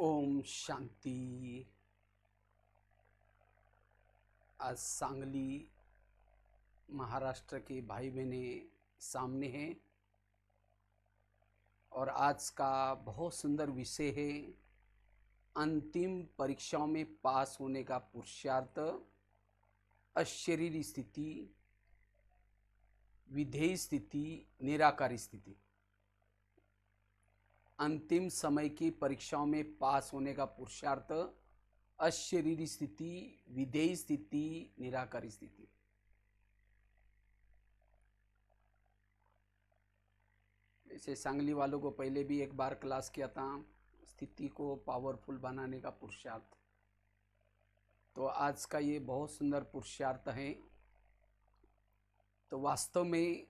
ओम शांति। आज सांगली महाराष्ट्र के भाई बहने सामने हैं और आज का बहुत सुंदर विषय है अंतिम परीक्षाओं में पास होने का पुरुषार्थ, अशरीरी स्थिति, विधेय स्थिति, निराकारी स्थिति। अंतिम समय की परीक्षाओं में पास होने का पुरुषार्थ, अशरीरी स्थिति, विधेय स्थिति, निराकारी स्थिति। जैसे सांगली वालों को पहले भी एक बार क्लास किया था, स्थिति को पावरफुल बनाने का पुरुषार्थ। तो आज का ये बहुत सुंदर पुरुषार्थ है। तो वास्तव में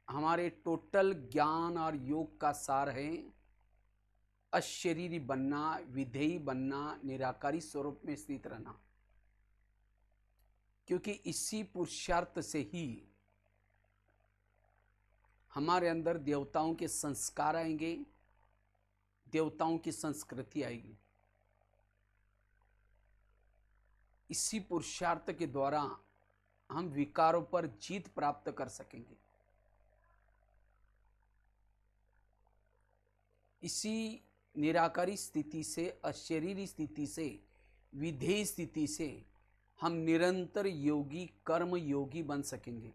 हमारे टोटल ज्ञान और योग का सार है अशरीरी बनना, विधेयी बनना, निराकारी स्वरूप में स्थित रहना। क्योंकि इसी पुरुषार्थ से ही हमारे अंदर देवताओं के संस्कार आएंगे, देवताओं की संस्कृति आएगी। इसी पुरुषार्थ के द्वारा हम विकारों पर जीत प्राप्त कर सकेंगे। इसी निराकारी स्थिति से, अशरीरी स्थिति से, विधेय स्थिति से हम निरंतर योगी, कर्म योगी बन सकेंगे।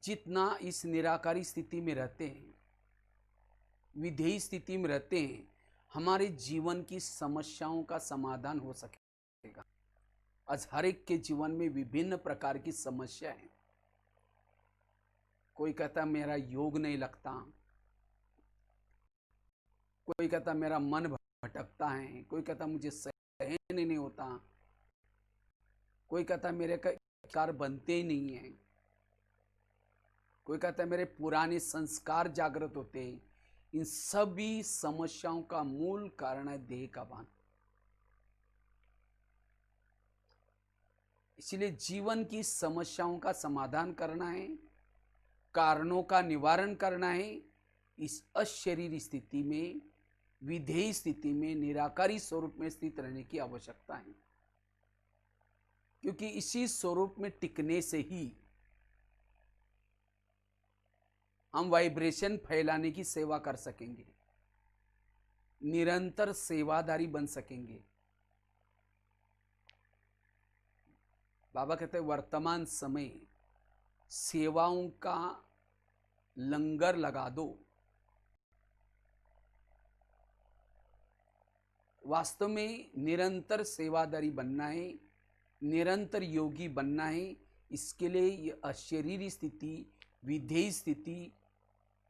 जितना इस निराकारी स्थिति में रहते हैं, विधेय स्थिति में रहते हैं, हमारे जीवन की समस्याओं का समाधान हो सकेगा। आज हर एक के जीवन में विभिन्न प्रकार की समस्या है। कोई कहता मेरा योग नहीं लगता, कोई कहता मेरा मन भटकता है, कोई कहता मुझे सहन नहीं होता, कोई कहता मेरे कार बनते ही नहीं है, कोई कहता मेरे पुराने संस्कार जागृत होते हैं। इन सभी समस्याओं का मूल कारण है देह का भान। इसलिए जीवन की समस्याओं का समाधान करना है, कारणों का निवारण करना है। इस अशरीरी स्थिति में, विधेय स्थिति में, निराकारी स्वरूप में स्थित रहने की आवश्यकता है। क्योंकि इसी स्वरूप में टिकने से ही हम वाइब्रेशन फैलाने की सेवा कर सकेंगे, निरंतर सेवादारी बन सकेंगे। बाबा कहते हैं वर्तमान समय सेवाओं का लंगर लगा दो। वास्तव में निरंतर सेवादारी बनना है, निरंतर योगी बनना है। इसके लिए ये अशरीरी स्थिति, विधेय स्थिति,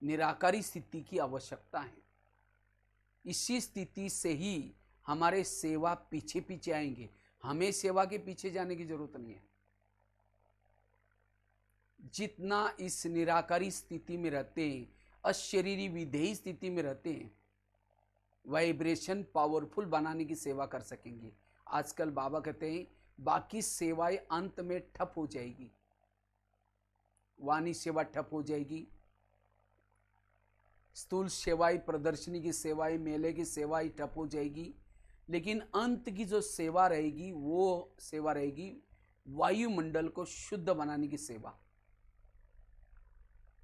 निराकारी स्थिति की आवश्यकता है। इसी स्थिति से ही हमारे सेवा पीछे पीछे आएंगे। हमें सेवा के पीछे जाने की जरूरत नहीं है। जितना इस निराकारी स्थिति में रहते हैं, अशरीरी विधेयी स्थिति में रहते हैं, वाइब्रेशन पावरफुल बनाने की सेवा कर सकेंगे। आजकल बाबा कहते हैं बाकी सेवाएं अंत में ठप हो जाएगी। वाणी सेवा ठप हो जाएगी, स्थूल सेवाएं, प्रदर्शनी की सेवाएं, मेले की सेवाएं ठप हो जाएगी। लेकिन अंत की जो सेवा रहेगी वो सेवा रहेगी वायुमंडल को शुद्ध बनाने की सेवा।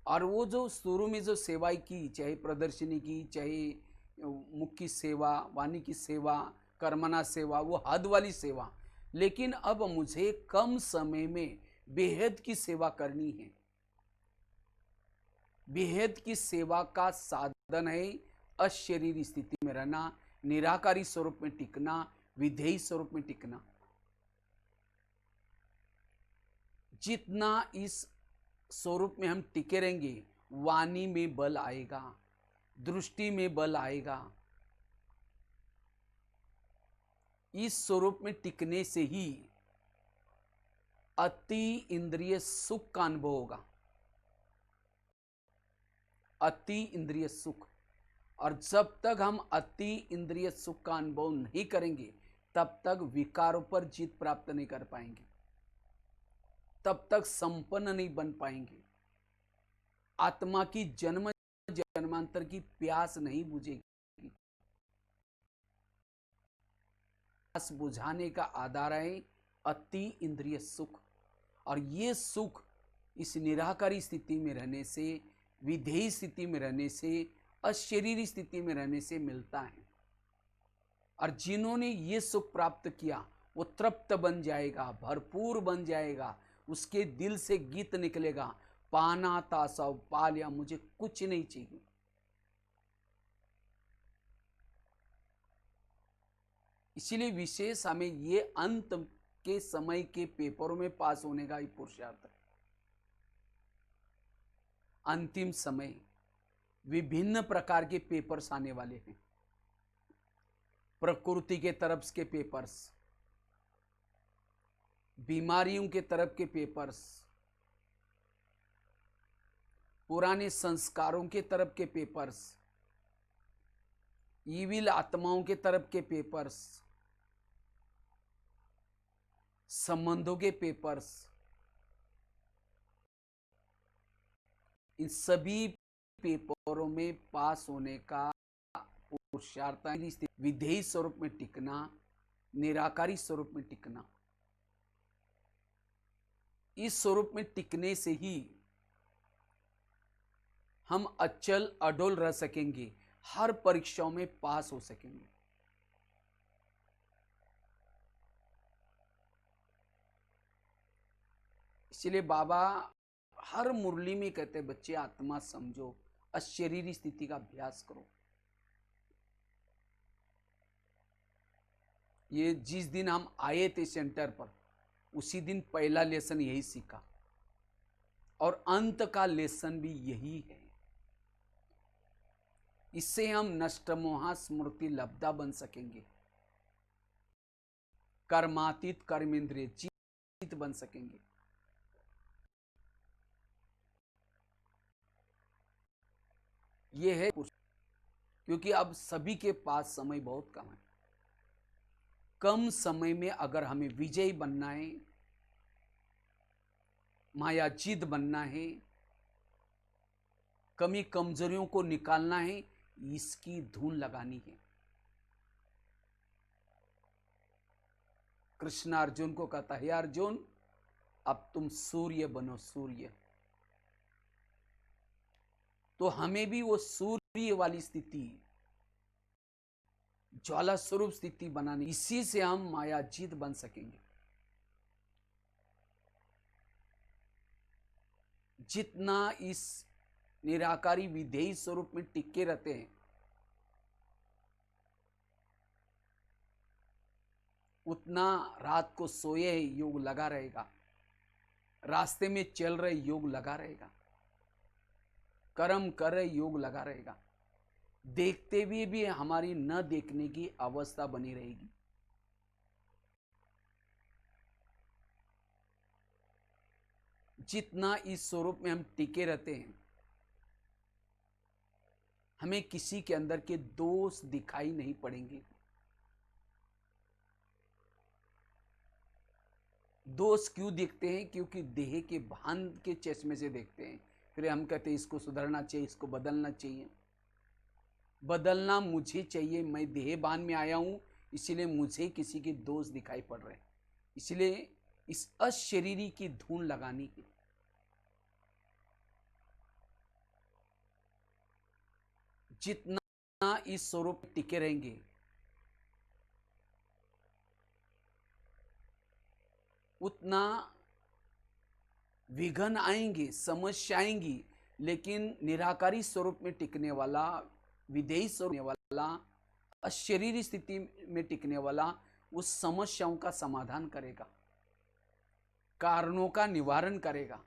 और वो जो शुरू में जो सेवाएं की, चाहे प्रदर्शनी की, चाहे मुख की सेवा, वाणी की सेवा, कर्मणा सेवा, वो हद वाली सेवा। लेकिन अब मुझे कम समय में बेहद की सेवा करनी है। बेहद की सेवा का साधन है अशरीरी स्थिति में रहना, निराकारी स्वरूप में टिकना, विधेयी स्वरूप में टिकना। जितना इस स्वरूप में हम टिके रहेंगे, वाणी में बल आएगा, दृष्टि में बल आएगा। इस स्वरूप में टिकने से ही अति इंद्रिय सुख का अनुभव होगा, अति इंद्रिय सुख। और जब तक हम अति इंद्रिय सुख का अनुभव नहीं करेंगे, तब तक विकारों पर जीत प्राप्त नहीं कर पाएंगे, तब तक संपन्न नहीं बन पाएंगे। आत्मा की जन्म जन्मांतर की प्यास नहीं बुझेगी। प्यास बुझाने का आधार है अति इंद्रिय सुख, और ये सुख इस निराकारी स्थिति में रहने से, विधेय स्थिति में रहने से, अशरीरी स्थिति में रहने से मिलता है। और जिन्होंने ये सुख प्राप्त किया वो तृप्त बन जाएगा, भरपूर बन जाएगा, उसके दिल से गीत निकलेगा, पाना था सब पा लिया, मुझे कुछ नहीं चाहिए। इसीलिए विशेष हमें ये अंत के समय के पेपरों में पास होने का ही पुरुषार्थ है। अंतिम समय विभिन्न प्रकार के पेपर्स आने वाले हैं। प्रकृति के तरफ के पेपर्स, बीमारियों के तरफ के पेपर्स, पुराने संस्कारों के तरफ के पेपर्स, ईविल आत्माओं के तरफ के पेपर्स, संबंधों के पेपर्स, इन सभी पेपरों में पास होने का पुरुषार्थ है। विधेयी स्वरूप में टिकना, निराकारी स्वरूप में टिकना। इस स्वरूप में टिकने से ही हम अचल अडोल रह सकेंगे, हर परीक्षाओं में पास हो सकेंगे। इसलिए बाबा हर मुरली में कहते हैं, बच्चे आत्मा समझो, अशरीरी स्थिति का अभ्यास करो। ये जिस दिन हम आए थे सेंटर पर, उसी दिन पहला लेसन यही सीखा, और अंत का लेसन भी यही है। इससे हम नष्ट मोहा स्मृति लब्धा बन सकेंगे, कर्मातीत कर्मेंद्रिय चित बन सकेंगे। ये है, क्योंकि अब सभी के पास समय बहुत कम है। कम समय में अगर हमें विजयी बनना है, मायाजीत बनना है, कमी कमजोरियों को निकालना है, इसकी धुन लगानी है। कृष्ण अर्जुन को कहता है, अर्जुन अब तुम सूर्य बनो, सूर्य। तो हमें भी वो सूर्य वाली स्थिति, ज्वाला स्वरूप स्थिति बनानी, इसी से हम मायाजीत बन सकेंगे। जितना इस निराकारी विधेयी स्वरूप में टिके रहते हैं, उतना रात को सोए योग लगा रहेगा, रास्ते में चल रहे योग लगा रहेगा, कर्म कर रहे योग लगा रहेगा, देखते हुए भी हमारी न देखने की अवस्था बनी रहेगी। जितना इस स्वरूप में हम टिके रहते हैं, हमें किसी के अंदर के दोष दिखाई नहीं पड़ेंगे। दोष क्यों दिखते हैं? क्योंकि देह के भान के चश्मे से देखते हैं। फिर हम कहते हैं इसको सुधरना चाहिए, इसको बदलना चाहिए। बदलना मुझे चाहिए, मैं देह भान में आया हूं, इसीलिए मुझे किसी के दोष दिखाई पड़ रहे हैं। इसलिए इस अशरीरी की धुन लगानी है। जितना इस स्वरूप में टिके रहेंगे, उतना विघ्न आएंगे, समस्या आएंगी, लेकिन निराकारी स्वरूप में टिकने वाला, विधेयी स्वरूप वाला, अशरीरी स्थिति में टिकने वाला उस समस्याओं का समाधान करेगा, कारणों का निवारण करेगा।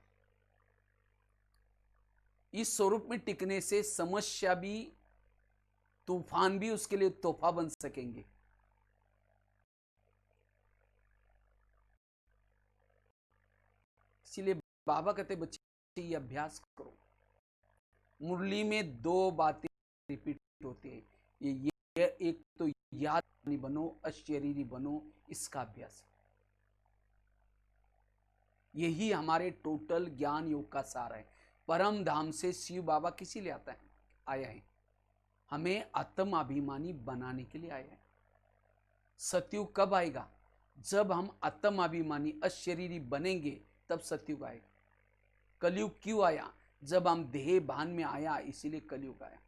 इस स्वरूप में टिकने से समस्या भी, तूफान भी उसके लिए तोहफा बन सकेंगे। इसलिए बाबा कहते बच्चे ये अभ्यास करो। मुरली में दो बातें रिपीट होती है, ये एक तो याद बनो, अशरीरी बनो, इसका अभ्यास। यही हमारे टोटल ज्ञान योग का सार है। परम धाम से शिव बाबा किसी लिए आता है, आया है? हमें आत्माभिमानी बनाने के लिए आया है। सतयुग कब आएगा? जब हम आत्माभिमानी अशरीरी बनेंगे, तब सतयुग आएगा। कलयुग क्यों आया? जब हम देह भान में आया, इसीलिए कलयुग आया।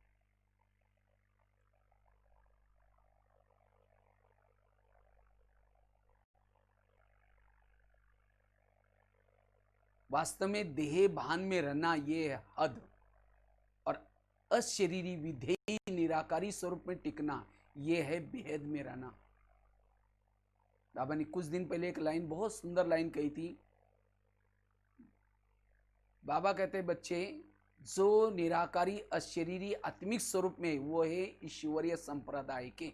वास्तव में देह भान में रहना ये है हद, और अशरीरी विधेयी निराकारी स्वरूप में टिकना ये है बेहद में रहना। बाबा ने कुछ दिन पहले एक लाइन, बहुत सुंदर लाइन कही थी। बाबा कहते हैं, बच्चे, जो निराकारी अशरीरी आत्मिक स्वरूप में, वो है ईश्वरीय संप्रदाय के।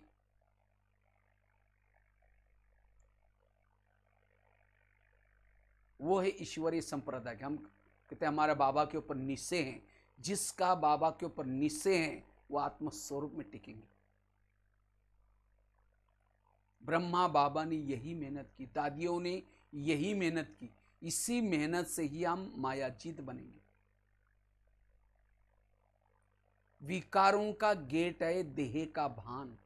वो है ईश्वरीय संप्रदाय के। हम कहते हैं हमारा बाबा के ऊपर निश्चय है। जिसका बाबा के ऊपर निश्चय है, वो आत्मस्वरूप में टिकेंगे। ब्रह्मा बाबा ने यही मेहनत की, दादियों ने यही मेहनत की। इसी मेहनत से ही हम मायाजीत बनेंगे। विकारों का गेट है देह का भान।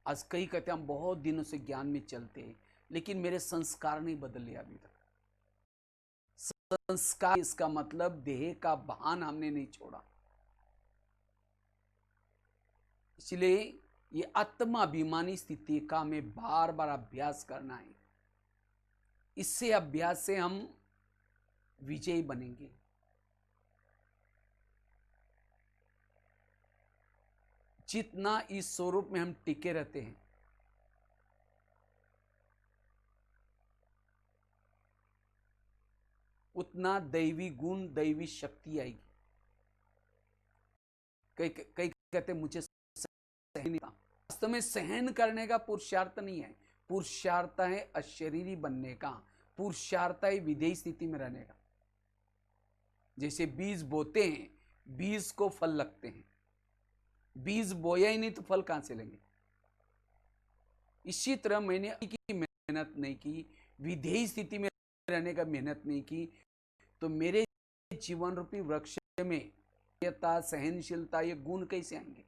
आज कई कहते हैं हम बहुत दिनों से ज्ञान में चलते हैं, लेकिन मेरे संस्कार नहीं बदले अभी तक। संस्कार इसका मतलब देह का भान हमने नहीं छोड़ा। इसलिए ये आत्माभिमानी स्थिति का हमें बार बार अभ्यास करना है। इससे अभ्यास से हम विजयी बनेंगे। जितना इस स्वरूप में हम टिके रहते हैं, उतना दैवी गुण, दैवी शक्ति आएगी। कई कहते मुझे सहन नहीं, वास्तव में सहन करने का पुरुषार्थ नहीं है। पुरुषार्थ है अशरीरी बनने का, पुरुषार्थ है विधेयी स्थिति में रहने का। जैसे बीज बोते हैं, बीज को फल लगते हैं। बीज बोया ही नहीं तो फल कहां से लेंगे? इसी तरह मैंने की मेहनत नहीं की, विधेयी स्थिति में रहने का मेहनत नहीं की, तो मेरे जीवन रूपी वृक्ष में सहनशीलता, ये गुण कैसे आएंगे?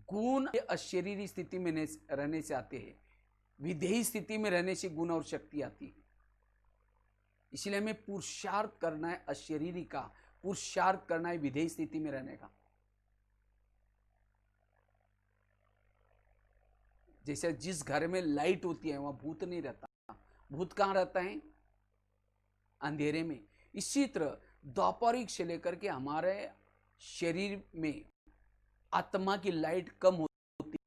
गुण अशरीरी स्थिति में रहने से आते हैं। विधेयी स्थिति में रहने से गुण और शक्ति आती है। इसलिए हमें पुरुषार्थ करना है अशरीरी का, पुरुषार्थ करना है विधेयी स्थिति में रहने का। जैसे जिस घर में लाइट होती है, वहां भूत नहीं रहता। भूत कहां रहता है? अंधेरे में। इसी तरह द्वापरिक से लेकर के हमारे शरीर में आत्मा की लाइट कम होती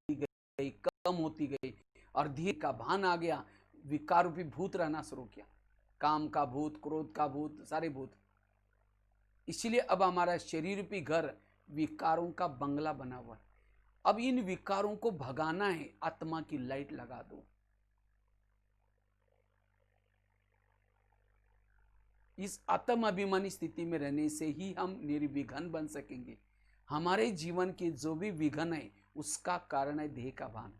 गई, और धीरे का भान आ गया। विकार रूपी भूत रहना शुरू किया, काम का भूत, क्रोध का भूत, सारे भूत। इसलिए अब हमारा शरीर रूपी घर विकारों का बंगला बना हुआ है। अब इन विकारों को भगाना है, आत्मा की लाइट लगा दो। इस आत्म अभिमानी स्थिति में रहने से ही हम निर्विघ्न बन सकेंगे। हमारे जीवन के जो भी विघ्न है, उसका कारण है देह का भान।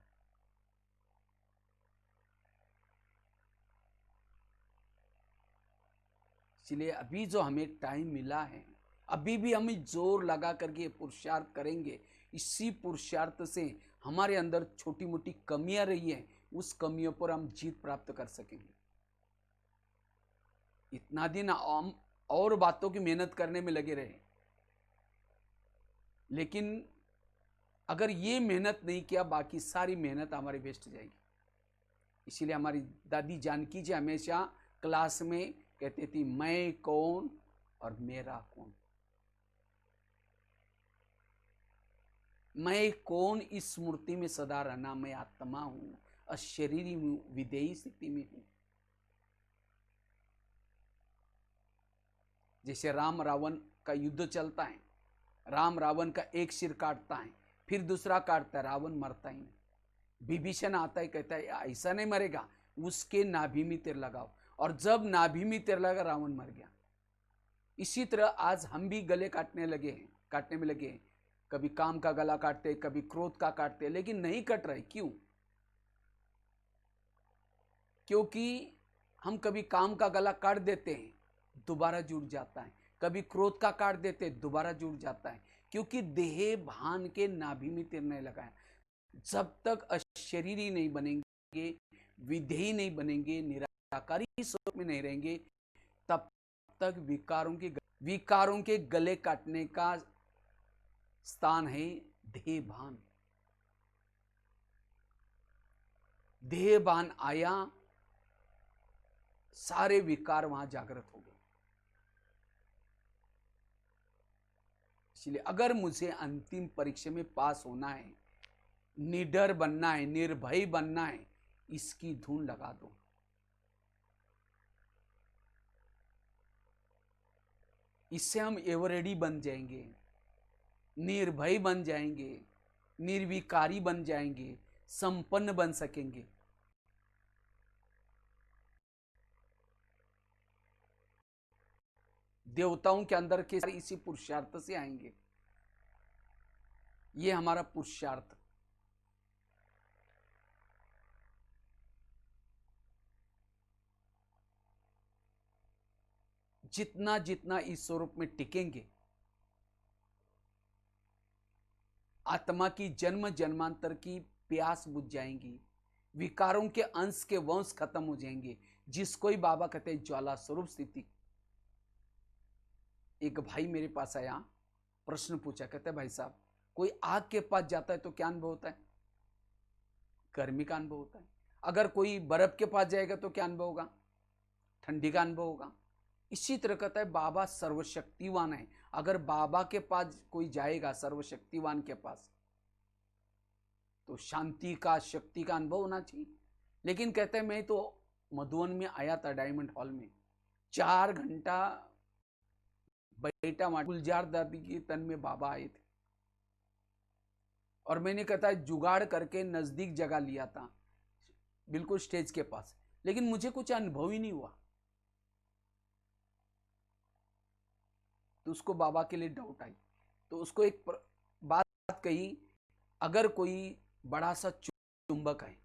इसलिए अभी जो हमें टाइम मिला है, अभी भी हम जोर लगा करके पुरुषार्थ करेंगे। इसी पुरुषार्थ से हमारे अंदर छोटी मोटी कमियां रही हैं, उस कमियों पर हम जीत प्राप्त कर सकेंगे। इतना दिन हम और बातों की मेहनत करने में लगे रहे, लेकिन अगर ये मेहनत नहीं किया, बाकी सारी मेहनत हमारी वेस्ट जाएगी। इसीलिए हमारी दादी जानकी जी हमेशा क्लास में कहती थी, मैं कौन और मेरा कौन। मैं कौन इस स्मृति में सदा रहना। मैं आत्मा हूं, अशरीरी हूं, विधेयी स्थिति में हूं। जैसे राम रावण का युद्ध चलता है, राम रावण का एक सिर काटता है, फिर दूसरा काटता है, रावण मरता ही नहीं। विभीषण आता है, कहता है ऐसा नहीं मरेगा, उसके नाभि में तीर लगाओ, और जब नाभि में तीर लगा, रावण मर गया। इसी तरह आज हम भी गले काटने में लगे हैं। कभी काम का गला काटते, कभी क्रोध का काटते, लेकिन नहीं कट रहे। क्यों? क्योंकि हम कभी काम का गला काट देते हैं, दोबारा जुड़ जाता है, कभी क्रोध का काट देते हैं, दोबारा जुड़ जाता है, क्योंकि देह भान के नाभि में तिरने लगा है। जब तक अशरीरी नहीं बनेंगे, विधेयी नहीं बनेंगे, निराकारी स्वरूप में नहीं रहेंगे, तब तक विकारों के गले काटने का स्थान है देह भान। देह भान आया, सारे विकार वहां जागृत हो गए। इसलिए अगर मुझे अंतिम परीक्षा में पास होना है, निडर बनना है, निर्भय बनना है, इसकी धुन लगा दो। इससे हम एवरेडी बन जाएंगे, निर्भय बन जाएंगे, निर्विकारी बन जाएंगे, संपन्न बन सकेंगे। देवताओं के अंदर के इसी पुरुषार्थ से आएंगे। ये हमारा पुरुषार्थ। जितना जितना इस स्वरूप में टिकेंगे, आत्मा की जन्म जन्मांतर की प्यास बुझ जाएंगी, विकारों के अंश के वंश खत्म हो जाएंगे, जिसको ही बाबा कहते हैं ज्वाला स्वरूप स्थिति। एक भाई मेरे पास आया, प्रश्न पूछा, कहते भाई साहब, कोई आग के पास जाता है तो क्या अनुभव होता है? गर्मी का अनुभव होता है। अगर कोई बर्फ के पास जाएगा तो क्या अनुभव होगा? ठंडी का अनुभव होगा। इसी तरह कहता है बाबा सर्वशक्तिवान है। अगर बाबा के पास कोई जाएगा, सर्वशक्तिवान के पास, तो शांति का, शक्ति का अनुभव होना चाहिए। लेकिन कहते हैं मैं तो मधुवन में आया था, डायमंड हॉल में 4 घंटा बैठा, गुलजार दादी के तन में बाबा आए थे, और मैंने कहता है जुगाड़ करके नजदीक जगह लिया था, बिल्कुल स्टेज के पास, लेकिन मुझे कुछ अनुभव ही नहीं हुआ। तो उसको बाबा के लिए डाउट आई, तो उसको एक बात कही, अगर कोई बड़ा सा चुंबक है,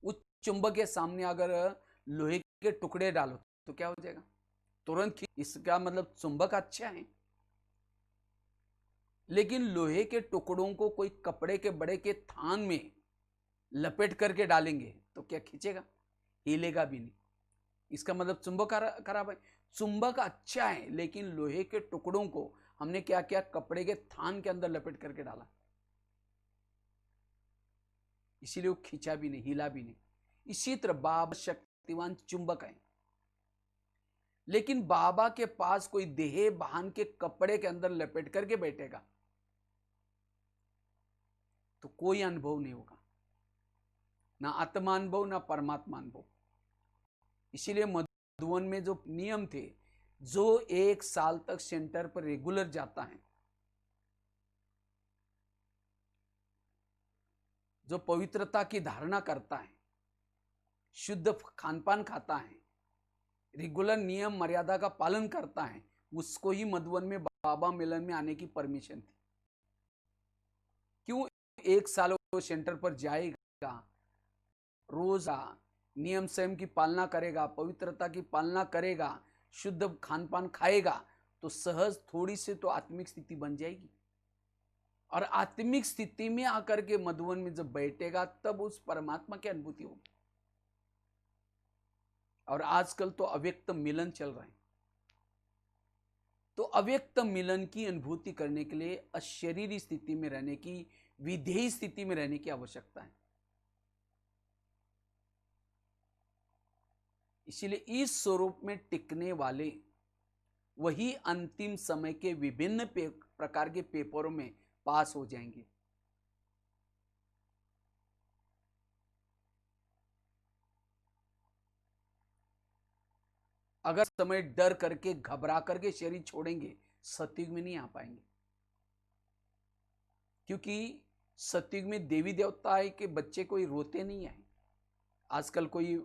उस चुंबक के सामने अगर लोहे के टुकड़े डालो तो क्या हो जाएगा? तुरंत। इसका मतलब चुंबक अच्छा है, लेकिन लोहे के टुकड़ों को कोई कपड़े के बड़े के थान में लपेट करके डालेंगे तो क्या खींचेगा? हिलेगा भी नहीं। इसका मतलब चुंबक खराब है। चुंबक अच्छा है, लेकिन लोहे के टुकड़ों को हमने क्या किया? कपड़े के थान के अंदर लपेट करके डाला, इसीलिए वो खींचा भी नहीं, हिला भी नहीं। इसी तरह बाबा शक्तिवान चुंबक है, लेकिन बाबा के पास कोई देह भान के कपड़े के अंदर लपेट करके बैठेगा तो कोई अनुभव नहीं होगा, ना आत्मा अनुभव, ना परमात्मा अनुभव। इसीलिए मधुवन में जो नियम थे, जो 1 साल तक सेंटर पर रेगुलर जाता है, जो पवित्रता की धारणा करता है, शुद्ध खानपान खाता है, रेगुलर नियम मर्यादा का पालन करता है, उसको ही मधुवन में बाबा मिलन में आने की परमिशन थी। क्यों? 1 साल वो सेंटर पर जाएगा, रोज नियम संयम की पालना करेगा, पवित्रता की पालना करेगा, शुद्ध खानपान खाएगा, तो सहज थोड़ी सी तो आत्मिक स्थिति बन जाएगी। और आत्मिक स्थिति में आकर के मधुवन में जब बैठेगा, तब उस परमात्मा की अनुभूति होगी। और आजकल तो अव्यक्त मिलन चल रहा है, तो अव्यक्त मिलन की अनुभूति करने के लिए अशरीरी स्थिति में रहने की, विधेयी स्थिति में रहने की आवश्यकता है। इसीलिए इस स्वरूप में टिकने वाले वही अंतिम समय के विभिन्न प्रकार के पेपरों में पास हो जाएंगे। अगर समय डर करके, घबरा करके शरीर छोड़ेंगे, सतयुग में नहीं आ पाएंगे। क्योंकि सतयुग में देवी देवता के बच्चे कोई रोते नहीं है। आजकल कोई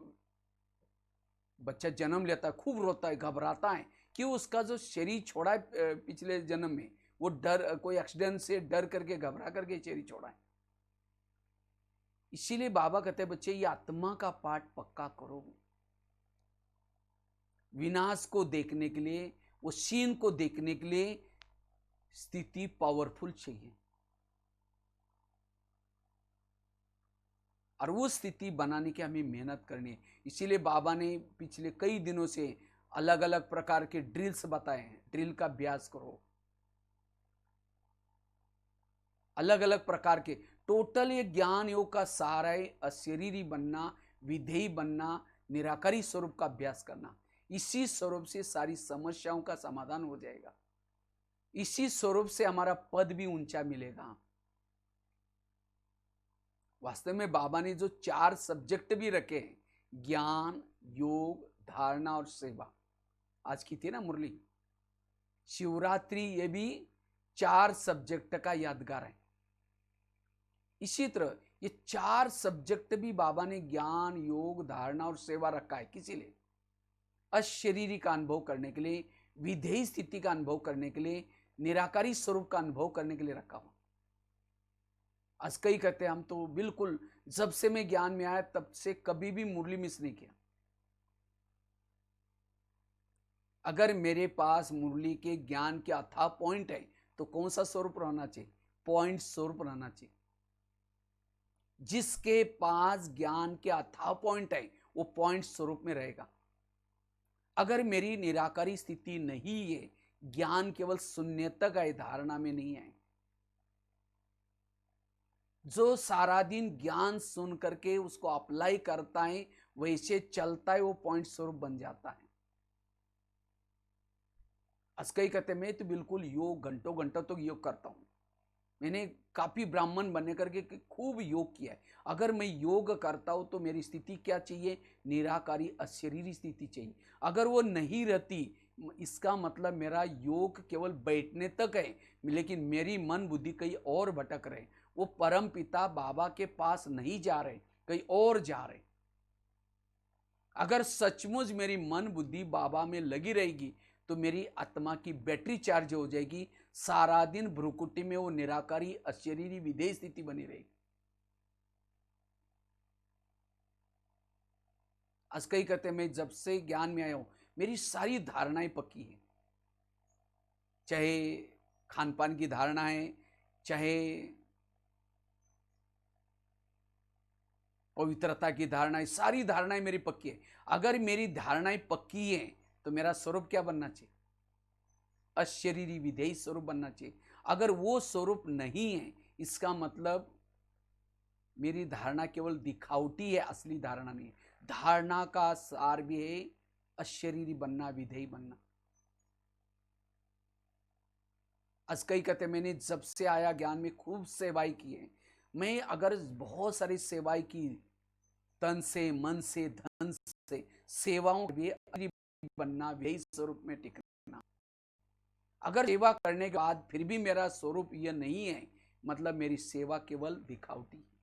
बच्चा जन्म लेता है, खूब रोता है, घबराता है, क्यों? उसका जो शरीर छोड़ा है पिछले जन्म में, वो डर, कोई एक्सीडेंट से डर करके, घबरा करके शरीर छोड़ा है। इसीलिए बाबा कहते हैं बच्चे ये आत्मा का पाठ पक्का करो। विनाश को देखने के लिए, वो सीन को देखने के लिए स्थिति पावरफुल चाहिए, और वो स्थिति बनाने की हमें मेहनत करनी है। इसीलिए बाबा ने पिछले कई दिनों से अलग अलग प्रकार के ड्रिल्स बताए हैं। ड्रिल का अभ्यास करो, अलग अलग प्रकार के। टोटल ये ज्ञान योग का सारा है अशरीरी बनना, विधेयी बनना, निराकारी स्वरूप का अभ्यास करना। इसी स्वरूप से सारी समस्याओं का समाधान हो जाएगा। इसी स्वरूप से हमारा पद भी ऊंचा मिलेगा। वास्तव में बाबा ने जो 4 सब्जेक्ट भी रखे हैं, ज्ञान, योग, धारणा और सेवा, आज की थी ना मुरली, शिवरात्रि, ये भी 4 सब्जेक्ट का यादगार है। इसी तरह ये 4 सब्जेक्ट भी बाबा ने ज्ञान, योग, धारणा और सेवा रखा है। किसी लिए अशरीरी का अनुभव करने के लिए, विधेयी स्थिति का अनुभव करने के लिए, निराकारी स्वरूप का अनुभव करने के लिए रखा हुआ। आज कई कहते हैं हम तो बिल्कुल जब से मैं ज्ञान में आया तब से कभी भी मुरली मिस नहीं किया। अगर मेरे पास मुरली के ज्ञान के अथाह पॉइंट है तो कौन सा स्वरूप रहना चाहिए? पॉइंट स्वरूप रहना चाहिए। जिसके पास ज्ञान के अथाह पॉइंट है वो पॉइंट स्वरूप में रहेगा। अगर मेरी निराकारी स्थिति नहीं है, ज्ञान केवल शून्य तक है, धारणा में नहीं है, जो सारा दिन ज्ञान सुन करके उसको अप्लाई करता है, वैसे चलता है, वो पॉइंट स्वरूप बन जाता है। आज कई कहते मैं तो बिल्कुल योग घंटों घंटों तो योग करता हूं। मैंने काफी ब्राह्मण बनने करके खूब योग किया है। अगर मैं योग करता हूं तो मेरी स्थिति क्या चाहिए? निराकारी अशरीरी स्थिति चाहिए। अगर वो नहीं रहती, इसका मतलब मेरा योग केवल बैठने तक है, लेकिन मेरी मन बुद्धि कहीं और भटक रहे, वो परम पिता बाबा के पास नहीं जा रहे, कहीं और जा रहे। अगर सचमुच मेरी मन बुद्धि बाबा में लगी रहेगी तो मेरी आत्मा की बैटरी चार्ज हो जाएगी। सारा दिन भ्रुकुटी में वो निराकारी अशरीरी विधेय स्थिति बनी रहेगी। आज कई कहते हैं मैं जब से ज्ञान में आया हूं मेरी सारी धारणाएं पक्की हैं। चाहे खान पान की धारणा है, चाहे पवित्रता की धारणा है, सारी धारणाएं मेरी पक्की है। अगर मेरी धारणाएं पक्की हैं तो मेरा स्वरूप क्या बनना चाहिए? अशरीरी विधेयी स्वरूप बनना चाहिए। अगर वो स्वरूप नहीं है, इसका मतलब मेरी धारणा केवल दिखावटी है, असली धारणा नहीं है। धारणा का सार भी है अशरीरी बनना, विधेयी बनना। आज कई कहते मैंने जब से आया ज्ञान में खूब सेवाएं की है। मैं अगर बहुत सारी सेवाएं की, तन से, मन से, धन से, सेवाओं भी बनना, विधेयी स्वरूप में टिकना। अगर सेवा करने के बाद फिर भी मेरा स्वरूप यह नहीं है, मतलब मेरी सेवा केवल दिखावटी है।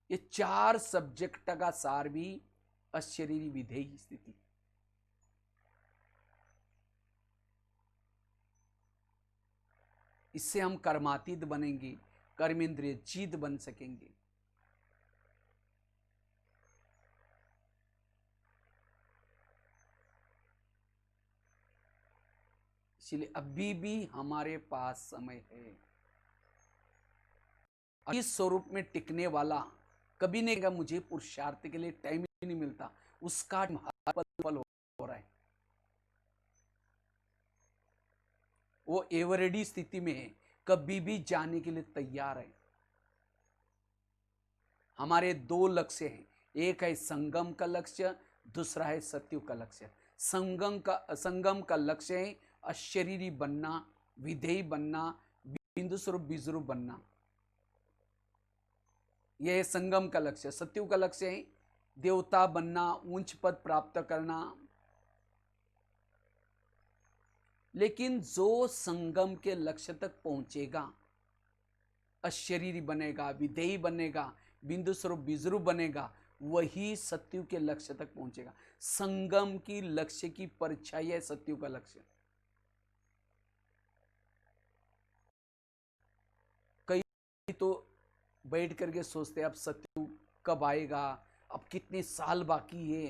ये 4 सब्जेक्ट का सार भी अशरीरी विधेयी स्थिति। इससे हम कर्मातीत बनेंगे, कर्मेंद्रिय जीत बन सकेंगे। इसलिए अभी भी हमारे पास समय है। इस स्वरूप में टिकने वाला कभी नहीं कहेगा मुझे पुरुषार्थ के लिए टाइम ही नहीं मिलता, उसका हर पल हो रहा है। वो एवरेडी स्थिति में है, कभी भी जाने के लिए तैयार है। हमारे 2 लक्ष्य हैं, एक है संगम का लक्ष्य, दूसरा है सत्युग का लक्ष्य। संगम का लक्ष्य है अशरीरी बनना, विधेयी बनना, बिंदु स्वरूप बीजरूप बनना। यह है संगम का लक्ष्य। सत्युग का लक्ष्य है देवता बनना, उच्च पद प्राप्त करना। लेकिन जो संगम के लक्ष्य तक पहुंचेगा, अशरीरी बनेगा, विधेयी बनेगा, बिंदु स्वरूप बीजरूप बनेगा, वही सत्युग के लक्ष्य तक पहुंचेगा। संगम की लक्ष्य की परछाई है सत्युग का लक्ष्य। कई तो बैठ करके सोचते अब सतयुग कब आएगा, अब कितने साल बाकी है,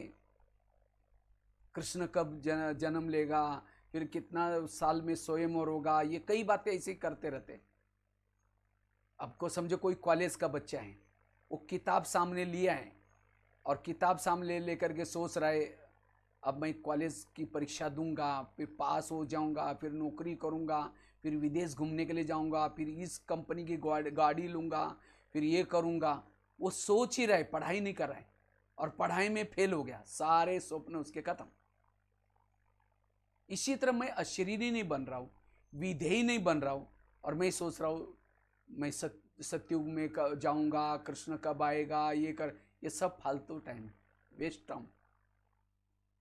कृष्ण कब जन्म लेगा, फिर कितना साल में स्वयंवर होगा, ये कई बातें ऐसे ही करते रहते। आपको समझो कोई कॉलेज का बच्चा है, वो किताब सामने लिया है और किताब सामने लेकर के सोच रहा है अब मैं कॉलेज की परीक्षा दूंगा, फिर पास हो जाऊंगा, फिर नौकरी करूंगा, फिर विदेश घूमने के लिए जाऊंगा, फिर इस कंपनी की गाड़ी लूंगा, फिर ये करूंगा। वो सोच ही रहा है, पढ़ाई नहीं कर रहा है, और पढ़ाई में फेल हो गया, सारे स्वप्न उसके खत्म। इसी तरह मैं अशरीरी नहीं बन रहा हूँ, विधेयी नहीं बन रहा हूँ, और मैं सोच रहा हूँ मैं सतयुग में जाऊंगा, कृष्ण कब आएगा, ये सब फालतू टाइम है, वेस्ट टाइम।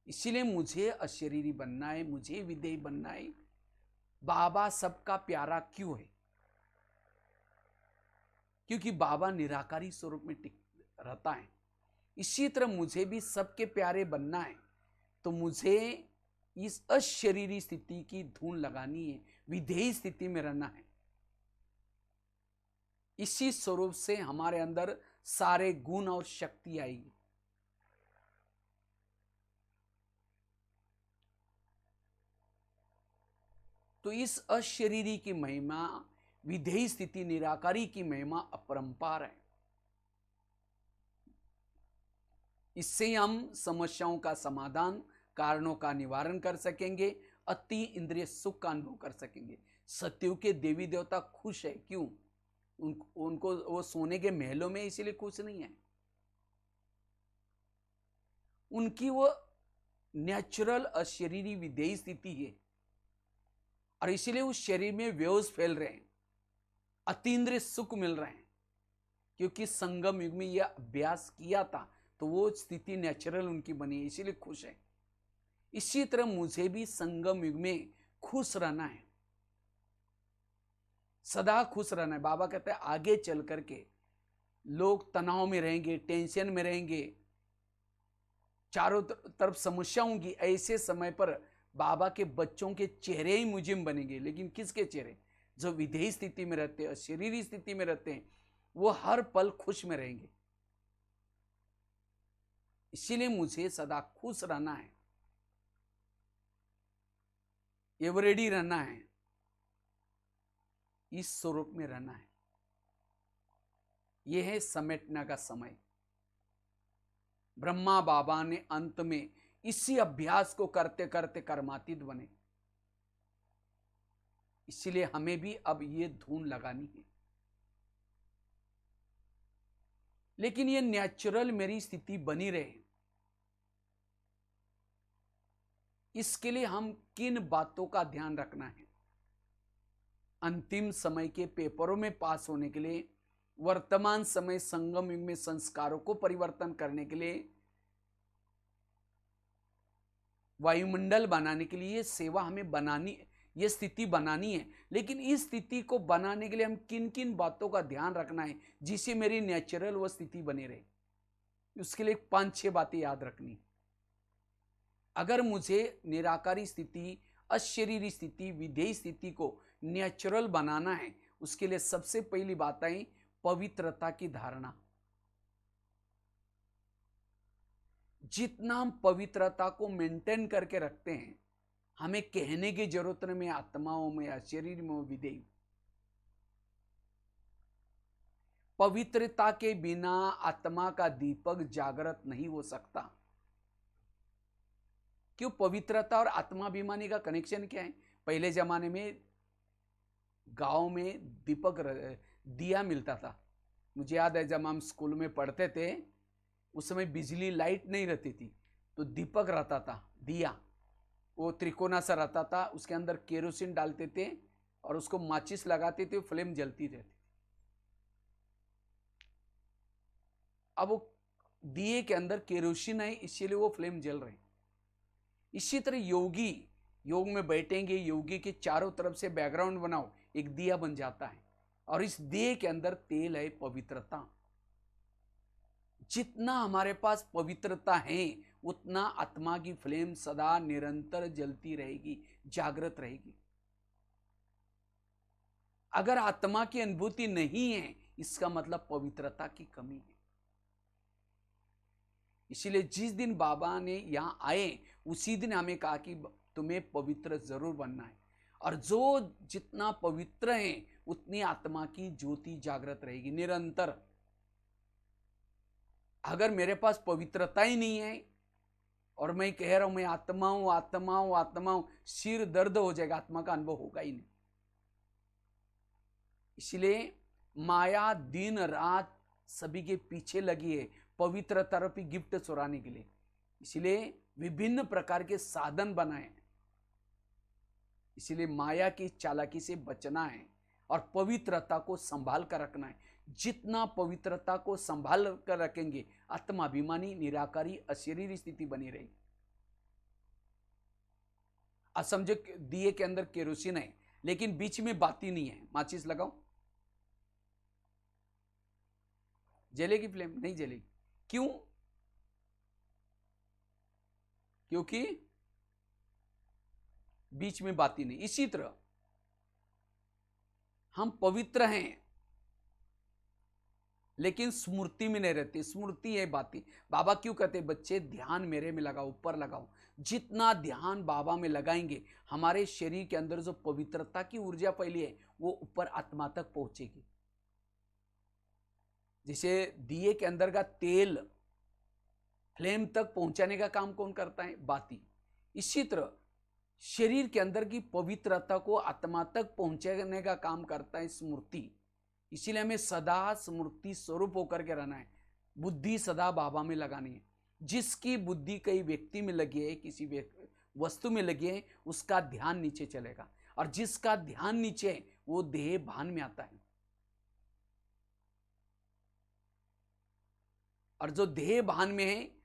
इसीलिए मुझे अशरीरी बनना है, मुझे विधेयी बनना है। बाबा सबका प्यारा क्यों है? क्योंकि बाबा निराकारी स्वरूप में टिक रहता है। इसी तरह मुझे भी सबके प्यारे बनना है, तो मुझे इस अशरीरी स्थिति की धून लगानी है, विधेयी स्थिति में रहना है। इसी स्वरूप से हमारे अंदर सारे गुण और शक्ति आएगी। तो इस अशरीरी की महिमा, विधेयी स्थिति निराकारी की महिमा अपरंपार है। इससे हम समस्याओं का समाधान, कारणों का निवारण कर सकेंगे, अति इंद्रिय सुख का अनुभव कर सकेंगे। सतयुग के देवी देवता खुश है, क्यों? उनको वो सोने के महलों में इसीलिए खुश नहीं है, उनकी वो नेचुरल अशरीरी विधेयी स्थिति है, और इसीलिए उस शरीर में व्योस फैल रहे हैं, अतीन्द्रिय सुख मिल रहे हैं, क्योंकि संगम युग में यह अभ्यास किया था, तो वो स्थिति नेचुरल उनकी बनी है, इसीलिए खुश है। इसी तरह मुझे भी संगम युग में खुश रहना है, सदा खुश रहना है। बाबा कहते हैं आगे चल करके लोग तनाव में रहेंगे, टेंशन में रहेंगे, चारों तरफ समस्याओं की, ऐसे समय पर बाबा के बच्चों के चेहरे ही मुजिम बनेंगे। लेकिन किसके चेहरे? जो विधेयी स्थिति में रहते हैं, शरीरी स्थिति में रहते हैं, वो हर पल खुश में रहेंगे। इसीलिए मुझे सदा खुश रहना है, एवरेडी रहना है, इस स्वरूप में रहना है। यह है समेटने का समय। ब्रह्मा बाबा ने अंत में इसी अभ्यास को करते करते कर्मातीत बने। इसलिए हमें भी अब ये धून लगानी है। लेकिन ये नेचुरल मेरी स्थिति बनी रहे, इसके लिए हम किन बातों का ध्यान रखना है? अंतिम समय के पेपरों में पास होने के लिए, वर्तमान समय संगम युग में संस्कारों को परिवर्तन करने के लिए, वायुमंडल बनाने के लिए, ये सेवा हमें बनानी, ये स्थिति बनानी है। लेकिन इस स्थिति को बनाने के लिए हम किन किन बातों का ध्यान रखना है जिससे मेरी नेचुरल वो स्थिति बनी रहे? उसके लिए 5-6 बातें याद रखनी। अगर मुझे निराकारी स्थिति, अशरीरी स्थिति, विधेयी स्थिति को नेचुरल बनाना है, उसके लिए सबसे पहली बात है पवित्रता की धारणा। जितना हम पवित्रता को मेंटेन करके रखते हैं, हमें कहने की जरूरत नहीं, में आत्माओं में या शरीर में विधेयी। पवित्रता के बिना आत्मा का दीपक जागृत नहीं हो सकता। क्यों? पवित्रता और आत्माभिमानी का कनेक्शन क्या है? पहले जमाने में गांव में दिया मिलता था। मुझे याद है जब हम स्कूल में पढ़ते थे, उस समय बिजली लाइट नहीं रहती थी, तो दीपक रहता था, दिया, वो त्रिकोना सा रहता था, उसके अंदर केरोसिन डालते थे और उसको माचिस लगाते थे, फ्लेम जलती रहती। अब वो दिए के अंदर केरोसिन है, इसीलिए वो फ्लेम जल रहे। इसी तरह योगी योग में बैठेंगे, योगी के चारों तरफ से बैकग्राउंड बनाओ, एक दिया बन जाता है, और इस दिए के अंदर तेल है पवित्रता। जितना हमारे पास पवित्रता है, उतना आत्मा की फ्लेम सदा निरंतर जलती रहेगी, जागृत रहेगी। अगर आत्मा की अनुभूति नहीं है, इसका मतलब पवित्रता की कमी है। इसीलिए जिस दिन बाबा ने यहाँ आए उसी दिन हमें कहा कि तुम्हें पवित्र जरूर बनना है, और जो जितना पवित्र है उतनी आत्मा की ज्योति जागृत रहेगी निरंतर। अगर मेरे पास पवित्रता ही नहीं है और मैं कह रहा हूं मैं आत्मा हूं आत्मा हूं आत्मा हूं, सिर दर्द हो जाएगा, आत्मा का अनुभव होगा ही नहीं। इसलिए माया दिन रात सभी के पीछे लगी है पवित्रता रूपी गिफ्ट चुराने के लिए। इसलिए विभिन्न प्रकार के साधन बनाए। इसलिए माया की चालाकी से बचना है और पवित्रता को संभाल कर रखना है। जितना पवित्रता को संभाल कर रखेंगे आत्माभिमानी निराकारी अशरीरी स्थिति बनी रहेगी। आज समझो दिए के अंदर केरोसिन है लेकिन बीच में बाती नहीं है, माचिस लगाओ, जलेगी फ्लेम? नहीं जलेगी। क्यों? क्योंकि बीच में बाती नहीं। इसी तरह हम पवित्र हैं लेकिन स्मृति में नहीं रहते, स्मृति है बाती। बाबा क्यों कहते बच्चे ध्यान मेरे में लगाओ, ऊपर लगाओ। जितना ध्यान बाबा में लगाएंगे हमारे शरीर के अंदर जो पवित्रता की ऊर्जा फैली है वो ऊपर आत्मा तक पहुंचेगी। जैसे दिए के अंदर का तेल फ्लेम तक पहुंचाने का काम कौन करता है? बाती। इसी तरह शरीर के अंदर की पवित्रता को आत्मा तक पहुंचाने का काम करता है स्मृति। इसीलिए हमें सदा स्मृति स्वरूप होकर के रहना है। बुद्धि सदा बाबा में लगानी है। जिसकी बुद्धि कई व्यक्ति में लगी है, किसी वस्तु में लगी है, उसका ध्यान नीचे चलेगा, और जिसका ध्यान नीचे है वो देह भान में आता है। और जो देह भान में है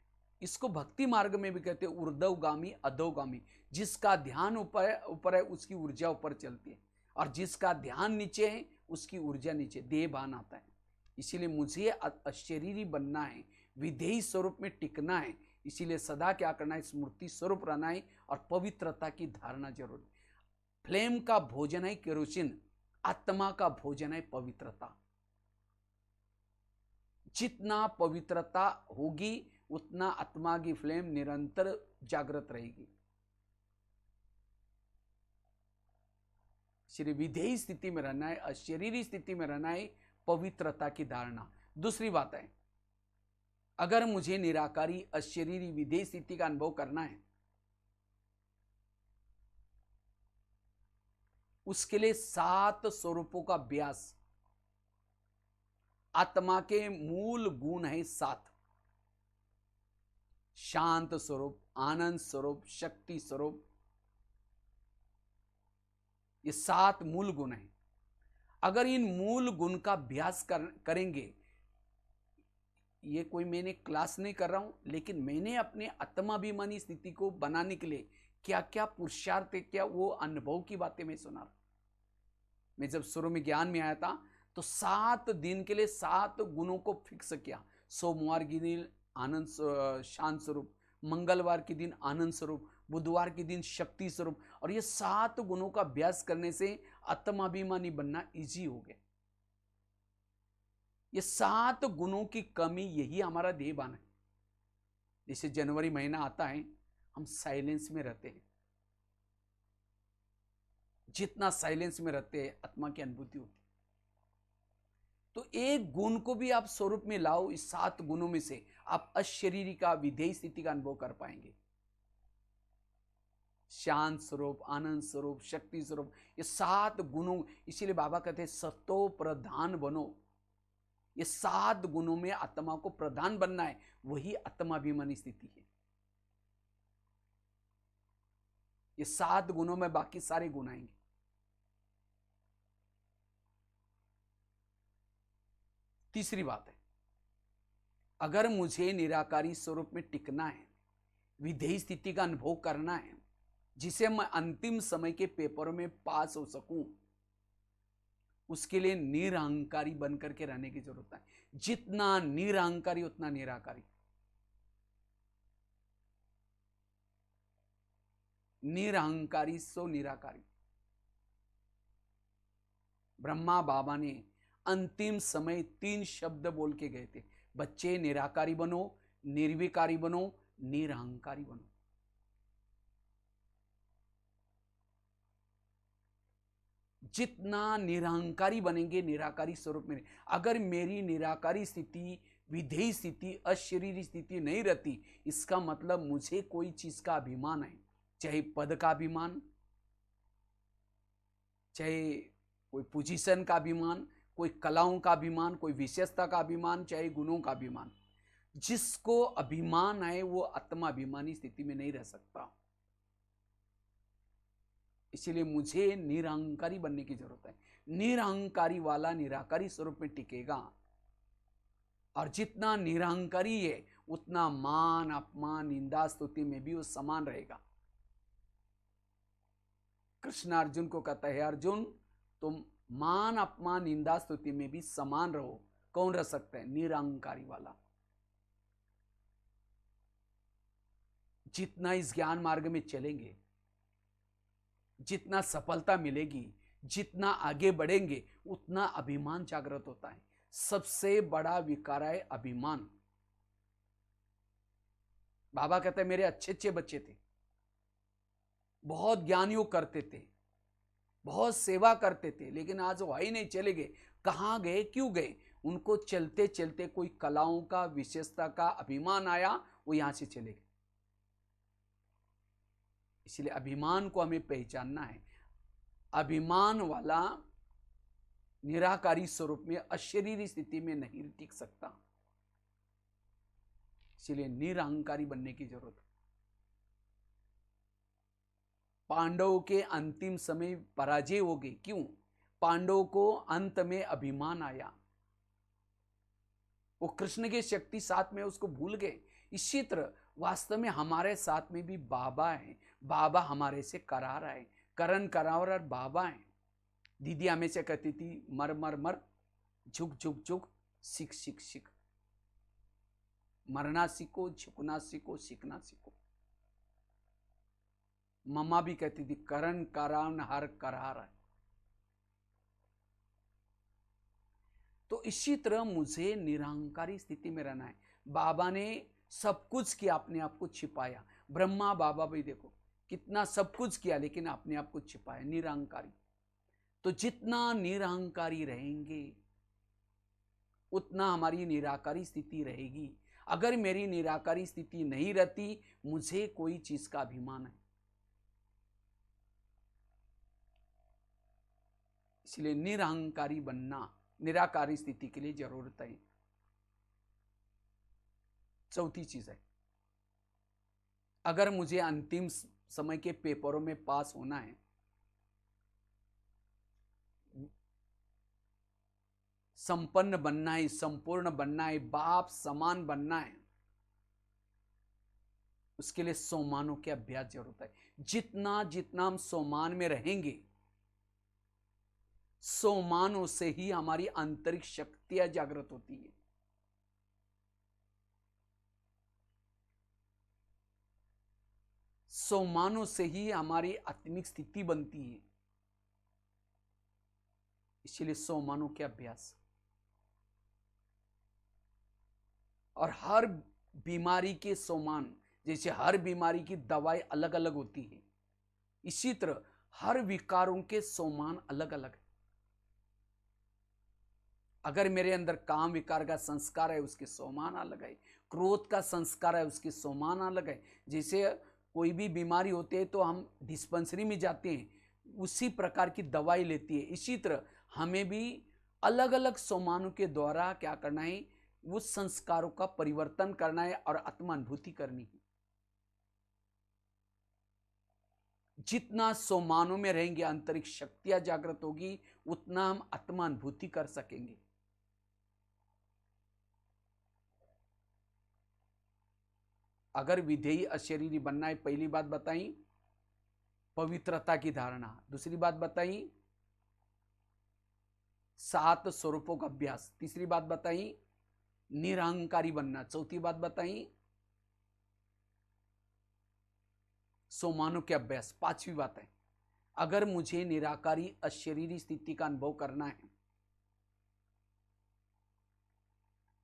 इसको भक्ति मार्ग में भी कहते हैं ऊर्ध्वगामी अधोगामी। जिसका ध्यान ऊपर है उसकी ऊर्जा ऊपर चलती है, और जिसका ध्यान नीचे है उसकी ऊर्जा नीचे, देह भान आता है। इसीलिए मुझे अशरीरी बनना है, विधेयी स्वरूप में टिकना है। इसीलिए सदा क्या करना है? स्मृति स्वरूप रहना है और पवित्रता की धारणा जरूरी। फ्लेम का भोजन है केरोसिन, आत्मा का भोजन है पवित्रता। जितना पवित्रता होगी उतना आत्मा की फ्लेम निरंतर जागृत रहेगी। श्री विधेयी स्थिति में रहना है, अशरीरी स्थिति में रहना है, पवित्रता की धारणा। दूसरी बात है, अगर मुझे निराकारी अशरीरी विधेयी स्थिति का अनुभव करना है उसके लिए 7 स्वरूपों का अभ्यास। आत्मा के मूल गुण है 7: शांत स्वरूप, आनंद स्वरूप, शक्ति स्वरूप। ये 7 मूल गुण हैं। अगर इन मूल गुण का अभ्यास करेंगे, ये कोई मैंने क्लास नहीं कर रहा हूं, लेकिन मैंने अपने आत्माभिमानी स्थिति को बनाने के लिए क्या क्या पुरुषार्थ है, क्या वो अनुभव की बातें मैं सुना रहा। मैं जब शुरू में ज्ञान में आया था तो 7 दिन के लिए 7 गुणों को फिक्स किया। सोमवार के दिन आनंद शांत स्वरूप, मंगलवार के दिन आनंद स्वरूप, बुधवार के दिन शक्ति स्वरूप। और ये 7 गुणों का अभ्यास करने से आत्माभिमानी बनना इजी हो गया। ये 7 गुणों की कमी, यही हमारा देह भान है। जैसे जनवरी महीना आता है, हम साइलेंस में रहते हैं। जितना साइलेंस में रहते हैं आत्मा की अनुभूति होती है। तो एक गुण को भी आप स्वरूप में लाओ, इस 7 गुणों में से आप अशरीरी का विधेयी स्थिति का अनुभव कर पाएंगे। शांत स्वरूप, आनंद स्वरूप, शक्ति स्वरूप, ये 7 गुणों। इसीलिए बाबा कहते हैं सतो प्रधान बनो। ये 7 गुणों में आत्मा को प्रधान बनना है, वही आत्माभिमानी स्थिति है। ये 7 गुणों में बाकी सारे गुण आएंगे। तीसरी बात है, अगर मुझे निराकारी स्वरूप में टिकना है, विधेयी स्थिति का अनुभव करना है, जिसे मैं अंतिम समय के पेपरों में पास हो सकूं, उसके लिए निरहंकारी बनकर के रहने की जरूरत है। जितना निरहंकारी उतना निराकारी। निरहंकारी सो निराकारी। ब्रह्मा बाबा ने अंतिम समय 3 शब्द बोल के गए थे, बच्चे निराकारी बनो, निर्विकारी बनो, निरहंकारी बनो। जितना निरहंकारी बनेंगे निराकारी स्वरूप में, अगर मेरी निराकारी स्थिति, विधेय स्थिति, अशरीरी स्थिति नहीं रहती, इसका मतलब मुझे कोई चीज का अभिमान है, चाहे पद का अभिमान, चाहे कोई पोजीशन का अभिमान, कोई कलाओं का अभिमान, कोई विशेषता का अभिमान, चाहे गुणों का अभिमान। जिसको अभिमान है वो आत्मा अभिमानी स्थिति में नहीं रह सकता। इसलिए मुझे निरहंकारी बनने की जरूरत है। निरहंकारी वाला निराकारी स्वरूप में टिकेगा, और जितना निरहंकारी है उतना मान अपमान निंदा स्तुति में भी वो समान रहेगा। कृष्ण अर्जुन को कहता है, अर्जुन तुम मान अपमान निंदा स्तुति में भी समान रहो। कौन रह सकता है? निरहंकारी वाला। जितना इस ज्ञान मार्ग में चलेंगे, जितना सफलता मिलेगी, जितना आगे बढ़ेंगे, उतना अभिमान जागृत होता है। सबसे बड़ा विकार है अभिमान। बाबा कहते हैं मेरे अच्छे अच्छे बच्चे थे, बहुत ज्ञानियों करते थे, बहुत सेवा करते थे, लेकिन आज वो ही नहीं, चले गए। कहां गए, क्यों गए? उनको चलते चलते कोई कलाओं का, विशेषता का अभिमान आया, वो यहां से चले गए। इसलिए अभिमान को हमें पहचानना है। अभिमान वाला निराकारी स्वरूप में, अशरीरी स्थिति में नहीं टिक सकता। इसलिए निरहंकारी बनने की जरूरत है। पांडवों के अंतिम समय पराजय हो गई, क्यों? पांडवों को अंत में अभिमान आया, वो कृष्ण की शक्ति साथ में उसको भूल गए। इसी तरह वास्तव में हमारे साथ में भी बाबा है। बाबा हमारे से करा रहा है, करण करावर और बाबा है। दीदी हमेशा कहती थी, मर मर मर, झुक झुक झुक, सीख सीख सीख। मरना सीखो, झुकना सीखो, सीखना सीखो। मम्मा भी कहती थी, करण करान हर करार है। तो इसी तरह मुझे निरहंकारी स्थिति में रहना है। बाबा ने सब कुछ किया, अपने आप को छिपाया। ब्रह्मा बाबा भी देखो कितना सब कुछ किया, लेकिन अपने आप को छिपाया, निरहंकारी। तो जितना निरहंकारी रहेंगे उतना हमारी निराकारी स्थिति रहेगी। अगर मेरी निराकारी स्थिति नहीं रहती, मुझे कोई चीज का अभिमान है। इसलिए निरहंकारी बनना निराकारी स्थिति के लिए जरूरत है। चौथी चीज है, अगर मुझे अंतिम समय के पेपरों में पास होना है, संपन्न बनना है, संपूर्ण बनना है, बाप समान बनना है, उसके लिए सोमानों के अभ्यास जरूरत है। जितना जितना हम सोमान में रहेंगे, सोमानों से ही हमारी आंतरिक शक्तियां जागृत होती है। सोमानों से ही हमारी आत्मिक स्थिति बनती है। इसलिए सोमानों के अभ्यास, और हर बीमारी के सोमान, जैसे हर बीमारी की दवाई अलग अलग होती है, इसी तरह हर विकारों के सोमान अलग अलग है। अगर मेरे अंदर काम विकार का संस्कार है, उसके सोमान अलग है। क्रोध का संस्कार है, उसके सोमान अलग है। जैसे कोई भी बीमारी होती है तो हम डिस्पेंसरी में जाते हैं, उसी प्रकार की दवाई लेती है। इसी तरह हमें भी अलग अलग सोमानों के द्वारा क्या करना है, उस संस्कारों का परिवर्तन करना है और आत्मानुभूति करनी है। जितना सोमानों में रहेंगे, आंतरिक शक्तियां जागृत होगी, उतना हम आत्मानुभूति कर सकेंगे। अगर विधेयी अशरीरी बनना है, पहली बात बताई पवित्रता की धारणा, दूसरी बात बताई 7 स्वरूपों का अभ्यास, तीसरी बात बताई निरहंकारी बनना, चौथी बात बताई सोमानों के अभ्यास, पांचवी बात है अगर मुझे निराकारी अशरीरी स्थिति का अनुभव करना है,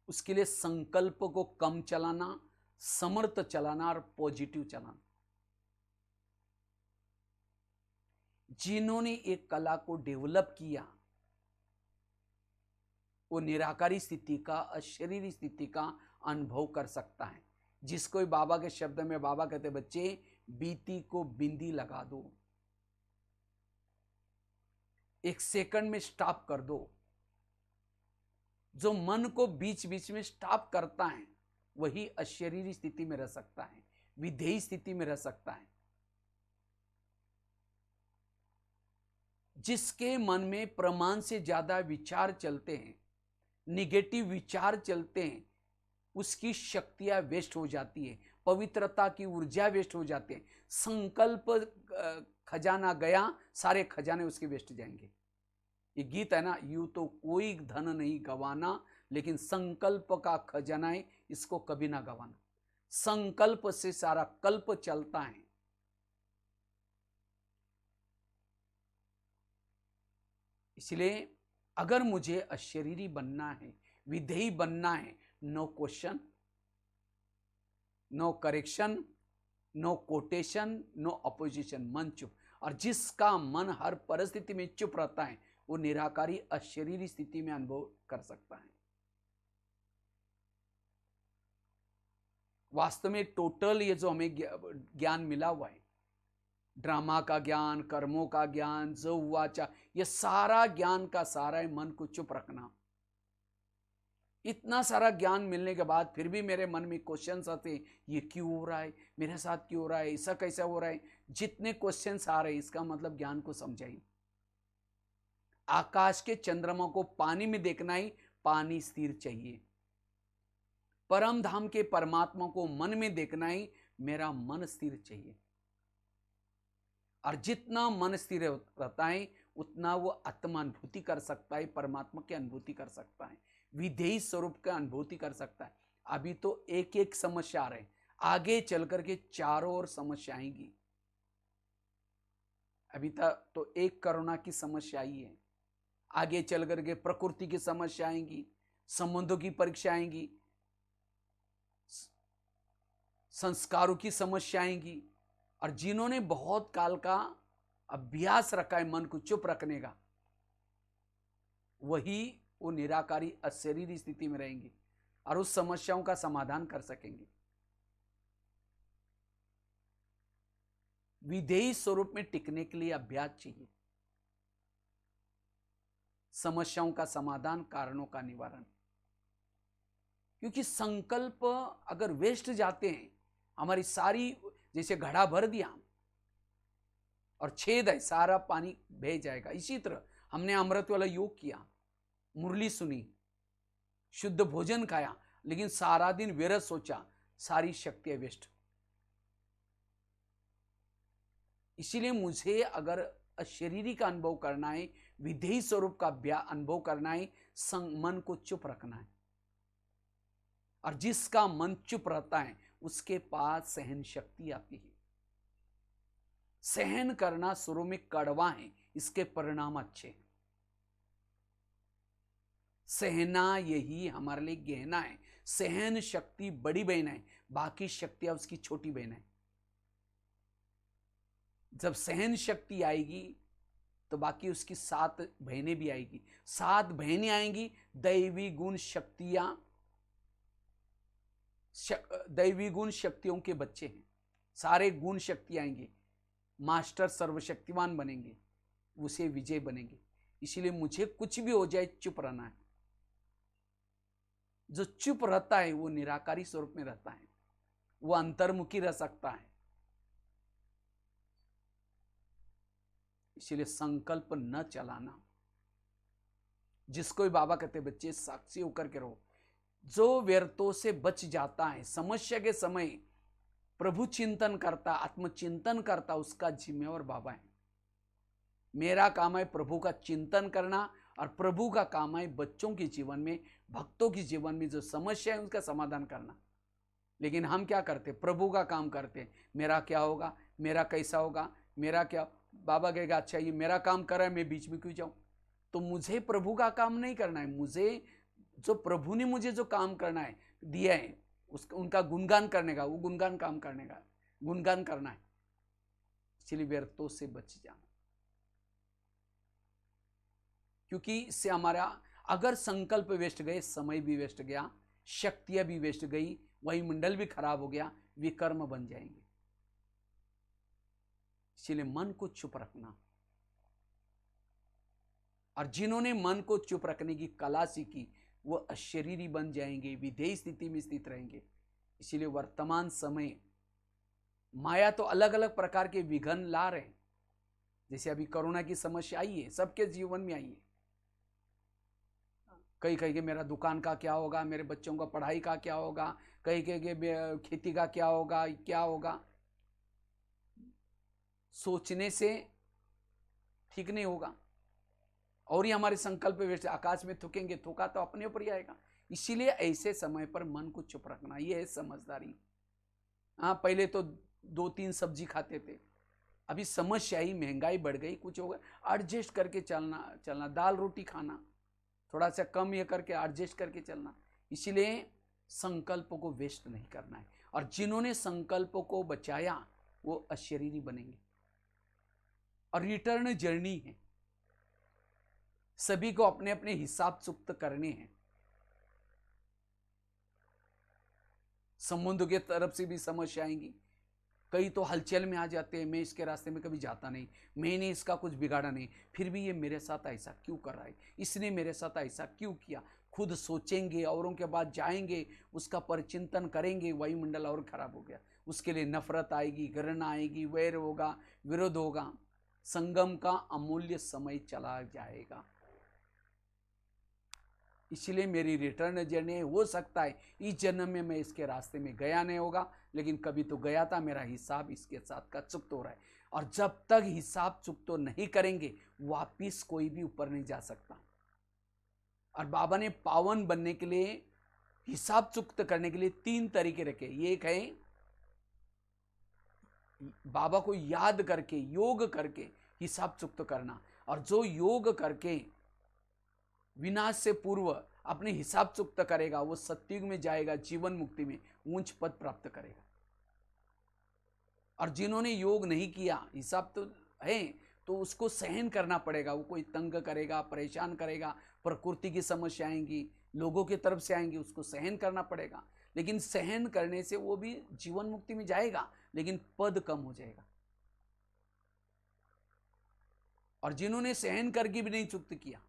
उसके लिए संकल्प को कम चलाना, समर्थ चलाना और पॉजिटिव चलाना। जिन्होंने एक कला को डेवलप किया वो निराकारी स्थिति का, अशरीरी स्थिति का अनुभव कर सकता है। जिसको बाबा के शब्द में बाबा कहते, बच्चे बीती को बिंदी लगा दो, एक सेकंड में स्टॉप कर दो। जो मन को बीच बीच में स्टॉप करता है वही अशरीरी स्थिति में रह सकता है, विधेयी स्थिति में रह सकता है। जिसके मन में प्रमाण से ज्यादा विचार चलते हैं, निगेटिव विचार चलते हैं, उसकी शक्तियां वेस्ट हो जाती है, पवित्रता की ऊर्जा वेस्ट हो जाते हैं। संकल्प खजाना गया, सारे खजाने उसके वेस्ट जाएंगे। ये गीत है ना, यूं तो कोई धन नहीं गवाना, लेकिन संकल्प का खजाना है, इसको कभी ना गवाना। संकल्प से सारा कल्प चलता है। इसलिए अगर मुझे अशरीरी बनना है, विधेयी बनना है, no question, no correction, no quotation, no opposition, मन चुप। और जिसका मन हर परिस्थिति में चुप रहता है वो निराकारी अशरीरी स्थिति में अनुभव कर सकता है। वास्तव में टोटल ये जो हमें ज्ञान मिला हुआ है, ड्रामा का ज्ञान, कर्मों का ज्ञान, जो वाचा, ये सारा ज्ञान का सारा है मन को चुप रखना। इतना सारा ज्ञान मिलने के बाद फिर भी मेरे मन में क्वेश्चंस आते, ये क्यों हो रहा है, मेरे साथ क्यों हो रहा है, ऐसा कैसा हो रहा है। जितने क्वेश्चंस आ रहे हैं इसका मतलब ज्ञान को समझाइए। आकाश के चंद्रमा को पानी में देखना ही पानी स्थिर चाहिए। परम धाम के परमात्मा को मन में देखना ही मेरा मन स्थिर चाहिए। और जितना मन स्थिर रहता है उतना वो आत्मानुभूति कर सकता है, परमात्मा की अनुभूति कर सकता है, विधेयी स्वरूप का अनुभूति कर सकता है। अभी तो एक एक समस्या आ रहे, आगे चल करके चारों ओर समस्या आएंगी। अभी तक तो एक कोरोना की समस्या आई है, आगे चल करके प्रकृति की समस्या आएंगी, संबंधों की परीक्षा आएंगी, संस्कारों की समस्या आएंगी। और जिन्होंने बहुत काल का अभ्यास रखा है मन को चुप रखने का, वही वो निराकारी अशरीरी स्थिति में रहेंगे और उस समस्याओं का समाधान कर सकेंगे। विधेयी स्वरूप में टिकने के लिए अभ्यास चाहिए। समस्याओं का समाधान, कारणों का निवारण। क्योंकि संकल्प अगर वेस्ट जाते हैं, हमारी सारी, जैसे घड़ा भर दिया और छेद है, सारा पानी बह जाएगा। इसी तरह हमने अमृत वाला योग किया, मुरली सुनी, शुद्ध भोजन खाया, लेकिन सारा दिन व्यर्थ सोचा, सारी शक्तियां वेस्ट। इसीलिए मुझे अगर अशरीरी का अनुभव करना है, विधेयी स्वरूप का अनुभव करना है, मन को चुप रखना है। और जिसका मन चुप रहता है उसके पास सहन शक्ति आती है। सहन करना शुरू में कड़वा है, इसके परिणाम अच्छे हैं। सहना यही हमारे लिए गहना है। सहन शक्ति बड़ी बहन है, बाकी शक्तियां उसकी छोटी बहन है। जब सहन शक्ति आएगी तो बाकी उसकी 7 बहनें भी आएगी। 7 बहनें आएंगी, दैवी गुण शक्तियां, दैवी गुण शक्तियों के बच्चे हैं, सारे गुण शक्ति आएंगे, मास्टर सर्वशक्तिमान बनेंगे, उसे विजय बनेंगे। इसीलिए मुझे कुछ भी हो जाए चुप रहना है। जो चुप रहता है वो निराकारी स्वरूप में रहता है, वो अंतर्मुखी रह सकता है। इसीलिए संकल्प न चलाना। जिसको भी बाबा कहते बच्चे साक्षी होकर के रहो। जो व्यर्थों से बच जाता है, समस्या के समय प्रभु चिंतन करता, आत्मचिंतन करता, उसका जिम्मेवार बाबा है। मेरा काम है प्रभु का चिंतन करना, और प्रभु का काम है बच्चों के जीवन में, भक्तों के जीवन में जो समस्या है उसका समाधान करना। लेकिन हम क्या करते, प्रभु का काम करते, मेरा क्या होगा, मेरा कैसा होगा, मेरा क्या। बाबा कहेगा अच्छा ये मेरा काम कर रहा है, मैं बीच में क्यों जाऊं। तो मुझे प्रभु का काम नहीं करना है, मुझे जो प्रभु ने मुझे जो काम करना है दिया है उसका उनका गुणगान करने का, वो गुणगान काम करने का, गुणगान करना है। इसलिए व्यर्थों से बच जाना, क्योंकि इससे हमारा अगर संकल्प वेस्ट गए, समय भी वेस्ट गया, शक्तियां भी वेस्ट गई, वायुमंडल भी खराब हो गया, विकर्म बन जाएंगे। इसलिए मन को चुप रखना, और जिन्होंने मन को चुप रखने की कला सीखी वो अशरीरी बन जाएंगे, विधेय स्थिति में स्थित रहेंगे। इसीलिए वर्तमान समय माया तो अलग अलग प्रकार के विघन ला रहे हैं। जैसे अभी कोरोना की समस्या आई है, सबके जीवन में आई है। कई कहीं के मेरा दुकान का क्या होगा, मेरे बच्चों का पढ़ाई का क्या होगा, कहीं कहीं के खेती का क्या होगा, क्या होगा। सोचने से ठीक नहीं होगा, और ये हमारे संकल्प वैसे आकाश में थूकेंगे, थूका तो अपने ऊपर ही आएगा। इसीलिए ऐसे समय पर मन को चुप रखना, ये है समझदारी। हाँ, पहले तो 2-3 सब्जी खाते थे, अभी समस्या आई, महंगाई बढ़ गई, कुछ हो गया, एडजस्ट करके चलना, दाल रोटी खाना, थोड़ा सा कम ये करके एडजस्ट करके चलना। इसीलिए संकल्पों को वेस्ट नहीं करना है, और जिन्होंने संकल्पों को बचाया वो अशरीरी बनेंगे। और रिटर्न जर्नी है, सभी को अपने अपने हिसाब चुक्त करने हैं। संबंधों की तरफ से भी समस्या आएंगी, कई तो हलचल में आ जाते हैं, मैं इसके रास्ते में कभी जाता नहीं, मैंने इसका कुछ बिगाड़ा नहीं, फिर भी ये मेरे साथ ऐसा क्यों कर रहा है, इसने मेरे साथ ऐसा क्यों किया। खुद सोचेंगे, औरों के बाद जाएंगे, उसका परिचिंतन करेंगे, वायुमंडल और खराब हो गया। उसके लिए नफरत आएगी, घृणा आएगी, वैर होगा, विरोध होगा, संगम का अमूल्य समय चला जाएगा। इसलिए मेरी रिटर्न जर्नी हो सकता है इस जन्म में मैं इसके रास्ते में गया नहीं होगा, लेकिन कभी तो गया था, मेरा हिसाब इसके साथ का चुकता हो रहा है। और जब तक हिसाब चुकता नहीं करेंगे, वापिस कोई भी ऊपर नहीं जा सकता। और बाबा ने पावन बनने के लिए, हिसाब चुकता करने के लिए 3 तरीके रखे। ये एक है बाबा को याद करके, योग करके हिसाब चुकता करना, और जो योग करके विनाश से पूर्व अपने हिसाब चुकता करेगा, वो सतयुग में जाएगा, जीवन मुक्ति में ऊंच पद प्राप्त करेगा। और जिन्होंने योग नहीं किया, हिसाब तो है, तो उसको सहन करना पड़ेगा। वो कोई तंग करेगा, परेशान करेगा, प्रकृति की समस्या आएंगी, लोगों की तरफ से आएंगी, उसको सहन करना पड़ेगा। लेकिन सहन करने से वो भी जीवन मुक्ति में जाएगा, लेकिन पद कम हो जाएगा। और जिन्होंने सहन करके भी नहीं चुकता किया,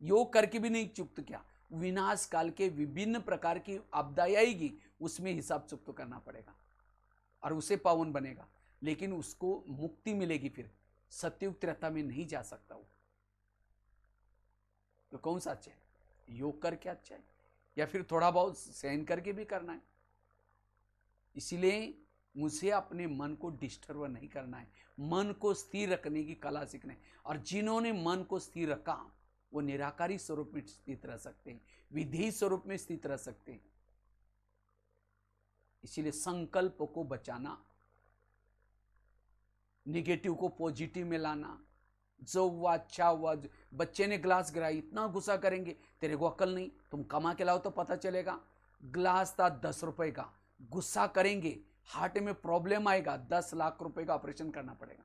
योग करके भी नहीं चुकता किया, विनाश काल के विभिन्न प्रकार की आपदाएं आएगी, उसमें हिसाब चुकता करना पड़ेगा, और उसे पावन बनेगा। लेकिन उसको मुक्ति मिलेगी, फिर सतयुग त्रेता में नहीं जा सकता वो। तो कौन सा अच्छा है, योग करके अच्छा है, या फिर थोड़ा बहुत सहन करके भी करना है। इसीलिए मुझे अपने मन को डिस्टर्ब नहीं करना है, मन को स्थिर रखने की कला सीखना है। और जिन्होंने मन को स्थिर रखा वो निराकारी स्वरूप में स्थित रह सकते हैं, विधेय स्वरूप में स्थित रह सकते हैं। इसीलिए संकल्प को बचाना, निगेटिव को पॉजिटिव में लाना, जो हुआ अच्छा हुआ। बच्चे ने ग्लास गिराई, इतना गुस्सा करेंगे, तेरे को अक्ल नहीं, तुम कमा के लाओ तो पता चलेगा। ग्लास था 10 रुपए का, गुस्सा करेंगे, हार्ट में प्रॉब्लम आएगा, 10 लाख रुपए का ऑपरेशन करना पड़ेगा।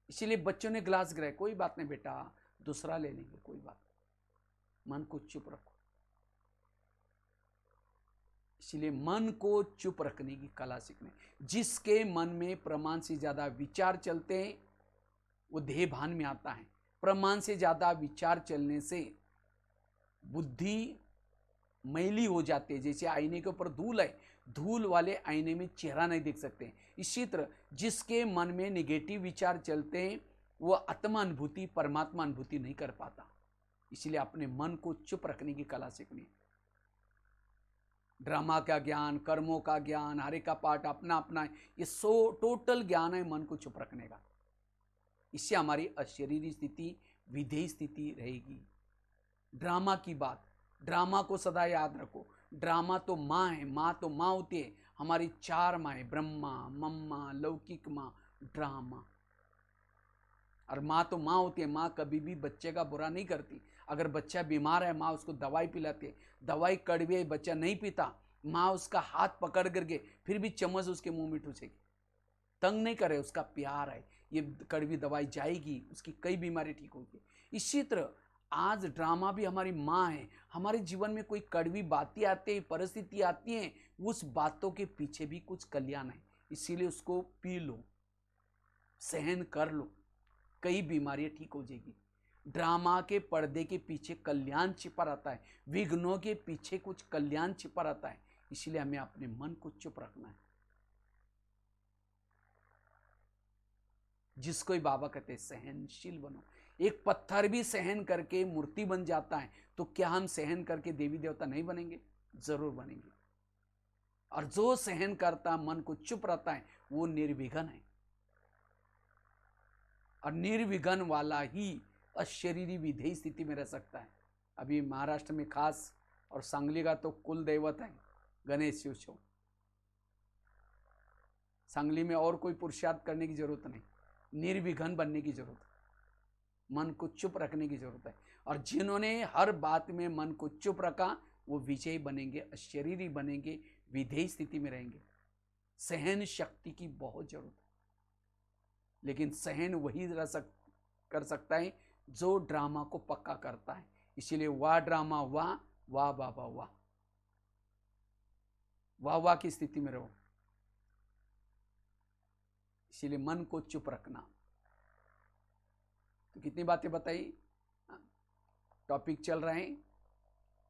इसीलिए बच्चों ने ग्लास गिराया, कोई बात नहीं बेटा, दूसरा ले लेंगे, कोई बात नहीं, मन को चुप रखो। इसलिए मन को चुप रखने की कला सीखने। जिसके मन में प्रमाण से ज्यादा विचार चलते हैं वो देह भान में आता है। प्रमाण से ज्यादा विचार चलने से बुद्धि मैली हो जाती है। जैसे आईने के ऊपर धूल है, धूल वाले आईने में चेहरा नहीं देख सकते। इसी तरह जिसके मन में नेगेटिव विचार चलते हैं वो आत्मा अनुभूति, परमात्मा अनुभूति नहीं कर पाता। इसलिए अपने मन को चुप रखने की कला सीखनी। ड्रामा का ज्ञान, कर्मों का ज्ञान, हरे का पाठ अपना अपना, ये टोटल ज्ञान है मन को चुप रखने का। इससे हमारी अशरीरी स्थिति, विधेय स्थिति रहेगी। ड्रामा की बात, ड्रामा को सदा याद रखो। ड्रामा तो माँ है, माँ तो माँ होती है। हमारी 4 माँ है, ब्रह्मा, मम्मा, लौकिक माँ, ड्रामा। और माँ तो माँ होती है, माँ कभी भी बच्चे का बुरा नहीं करती। अगर बच्चा बीमार है, माँ उसको दवाई पिलाती है, दवाई कड़वी है, बच्चा नहीं पीता, माँ उसका हाथ पकड़ करके फिर भी चम्मच उसके मुंह में ठूसेगी, तंग नहीं करे, उसका प्यार है, ये कड़वी दवाई जाएगी, उसकी कई बीमारी ठीक होगी। इसी तरह आज ड्रामा भी हमारी माँ है। हमारे जीवन में कोई कड़वी बातें आती हैं, परिस्थिति आती हैं, उस बातों के पीछे भी कुछ कल्याण है, इसीलिए उसको पी लो, सहन कर लो, कई बीमारियां ठीक हो जाएगी। ड्रामा के पर्दे के पीछे कल्याण छिपा रहता है, विघ्नों के पीछे कुछ कल्याण छिपा रहता है, इसलिए हमें अपने मन को चुप रखना है। जिसको ही बाबा कहते हैं सहनशील बनो। एक पत्थर भी सहन करके मूर्ति बन जाता है, तो क्या हम सहन करके देवी देवता नहीं बनेंगे? जरूर बनेंगे। और जो सहन करता, मन को चुप रहता है, वो निर्विघ्न है। और निर्विघ्न वाला ही अशरीरी विधेय स्थिति में रह सकता है। अभी महाराष्ट्र में खास और सांगली का तो कुल दैवत है गणेश उत्सव। सांगली में और कोई पुरुषार्थ करने की जरूरत नहीं, निर्विघ्न बनने की जरूरत है, मन को चुप रखने की जरूरत है। और जिन्होंने हर बात में मन को चुप रखा, वो विजयी बनेंगे, अशरीरी बनेंगे, विधेय स्थिति में रहेंगे। सहन शक्ति की बहुत जरूरत है, लेकिन सहन वही कर सकता है जो ड्रामा को पक्का करता है। इसीलिए वाह ड्रामा वाह, वाह बाबा वाह, वाह वाह की स्थिति में रहो। इसीलिए मन को चुप रखना। तो कितनी बातें बताई, टॉपिक चल रहे हैं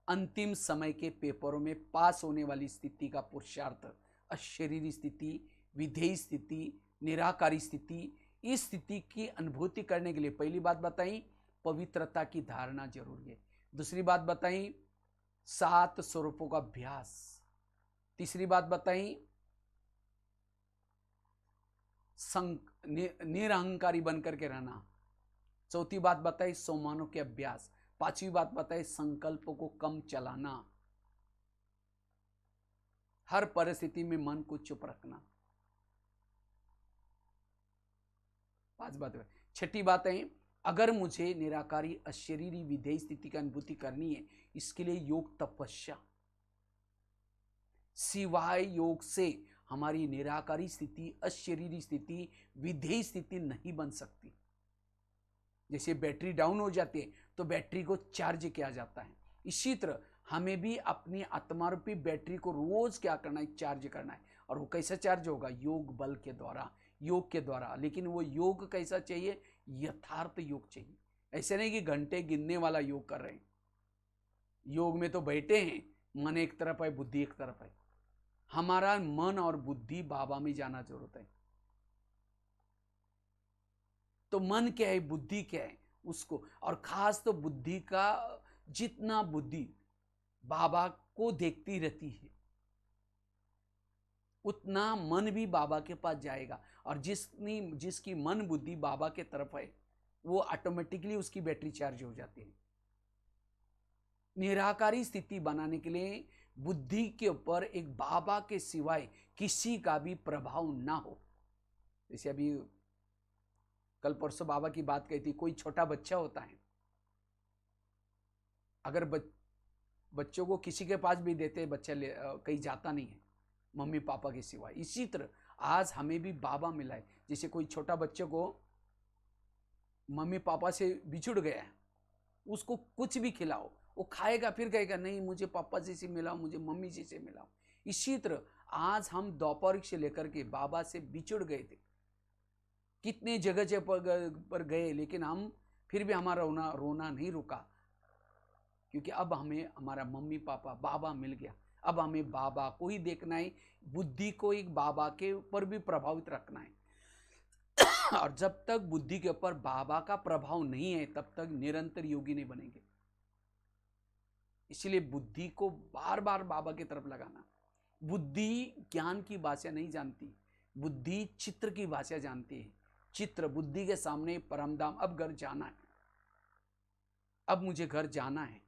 अंतिम समय के पेपरों में पास होने वाली स्थिति का पुरुषार्थ, अशरीरी स्थिति, विधेय स्थिति, निराकारी स्थिति। इस स्थिति की अनुभूति करने के लिए पहली बात बताई पवित्रता की धारणा जरूरी है। दूसरी बात बताई 7 स्वरूपों का अभ्यास। तीसरी बात बताई निरहंकारी बनकर के रहना। चौथी बात बताई सोमानों के अभ्यास। पांचवी बात बताई संकल्पों को कम चलाना, हर परिस्थिति में मन को चुप रखना। 5 बात। छठी बात है अगर मुझे निराकारी अशरीरी विधेय स्थिति की अनुभूति करनी है, इसके लिए योग तपस्या, सिवाय योग से हमारी निराकारी स्थिति, अशरीरी स्थिति, विधेय स्थिति नहीं बन सकती। जैसे बैटरी डाउन हो जाती है तो बैटरी को चार्ज किया जाता है, इसी तरह हमें भी अपनी आत्मा रूपी बैटरी को रोज क्या करना है, चार्ज करना है। और वो कैसा चार्ज होगा? योग बल के द्वारा, योग के द्वारा। लेकिन वो योग कैसा चाहिए? यथार्थ योग चाहिए। ऐसे नहीं कि घंटे गिनने वाला योग कर रहे हैं। योग में तो बैठे हैं, मन एक तरफ है, बुद्धि एक तरफ है। हमारा मन और बुद्धि बाबा में जाना जरूरत है। तो मन क्या है, बुद्धि क्या है, उसको, और खास तो बुद्धि का, जितना बुद्धि बाबा को देखती रहती है उतना मन भी बाबा के पास जाएगा। और जिसकी मन बुद्धि बाबा के तरफ है, वो ऑटोमेटिकली उसकी बैटरी चार्ज हो जाती है। निराकारी स्थिति बनाने के लिए बुद्धि के ऊपर एक बाबा के सिवाय किसी का भी प्रभाव ना हो। जैसे अभी कल परसों बाबा की बात कही थी, कोई छोटा बच्चा होता है, अगर बच्चों को किसी के पास भी देते, बच्चा कहीं जाता नहीं है मम्मी पापा के सिवाय। इसी तरह आज हमें भी बाबा मिला है। जैसे कोई छोटा बच्चे को मम्मी पापा से बिछुड़ गया है, उसको कुछ भी खिलाओ, वो खाएगा, फिर कहेगा नहीं मुझे पापा जी से मिलाओ, मुझे मम्मी जी से मिलाओ। इसी तरह आज हम दोपहर से लेकर के बाबा से बिछुड़ गए थे, कितने जगह पर गए, लेकिन हम फिर भी हमारा रोना नहीं रुका, क्योंकि अब हमें हमारा मम्मी पापा बाबा मिल गया। अब हमें बाबा को ही देखना है, बुद्धि को एक बाबा के ऊपर भी प्रभावित रखना है। और जब तक बुद्धि के ऊपर बाबा का प्रभाव नहीं है, तब तक निरंतर योगी नहीं बनेंगे। इसलिए बुद्धि को बार बार बाबा की तरफ लगाना। बुद्धि ज्ञान की भाषा नहीं जानती, बुद्धि चित्र की भाषा जानती है। चित्र, बुद्धि के सामने परमधाम, अब घर जाना है, अब मुझे घर जाना है।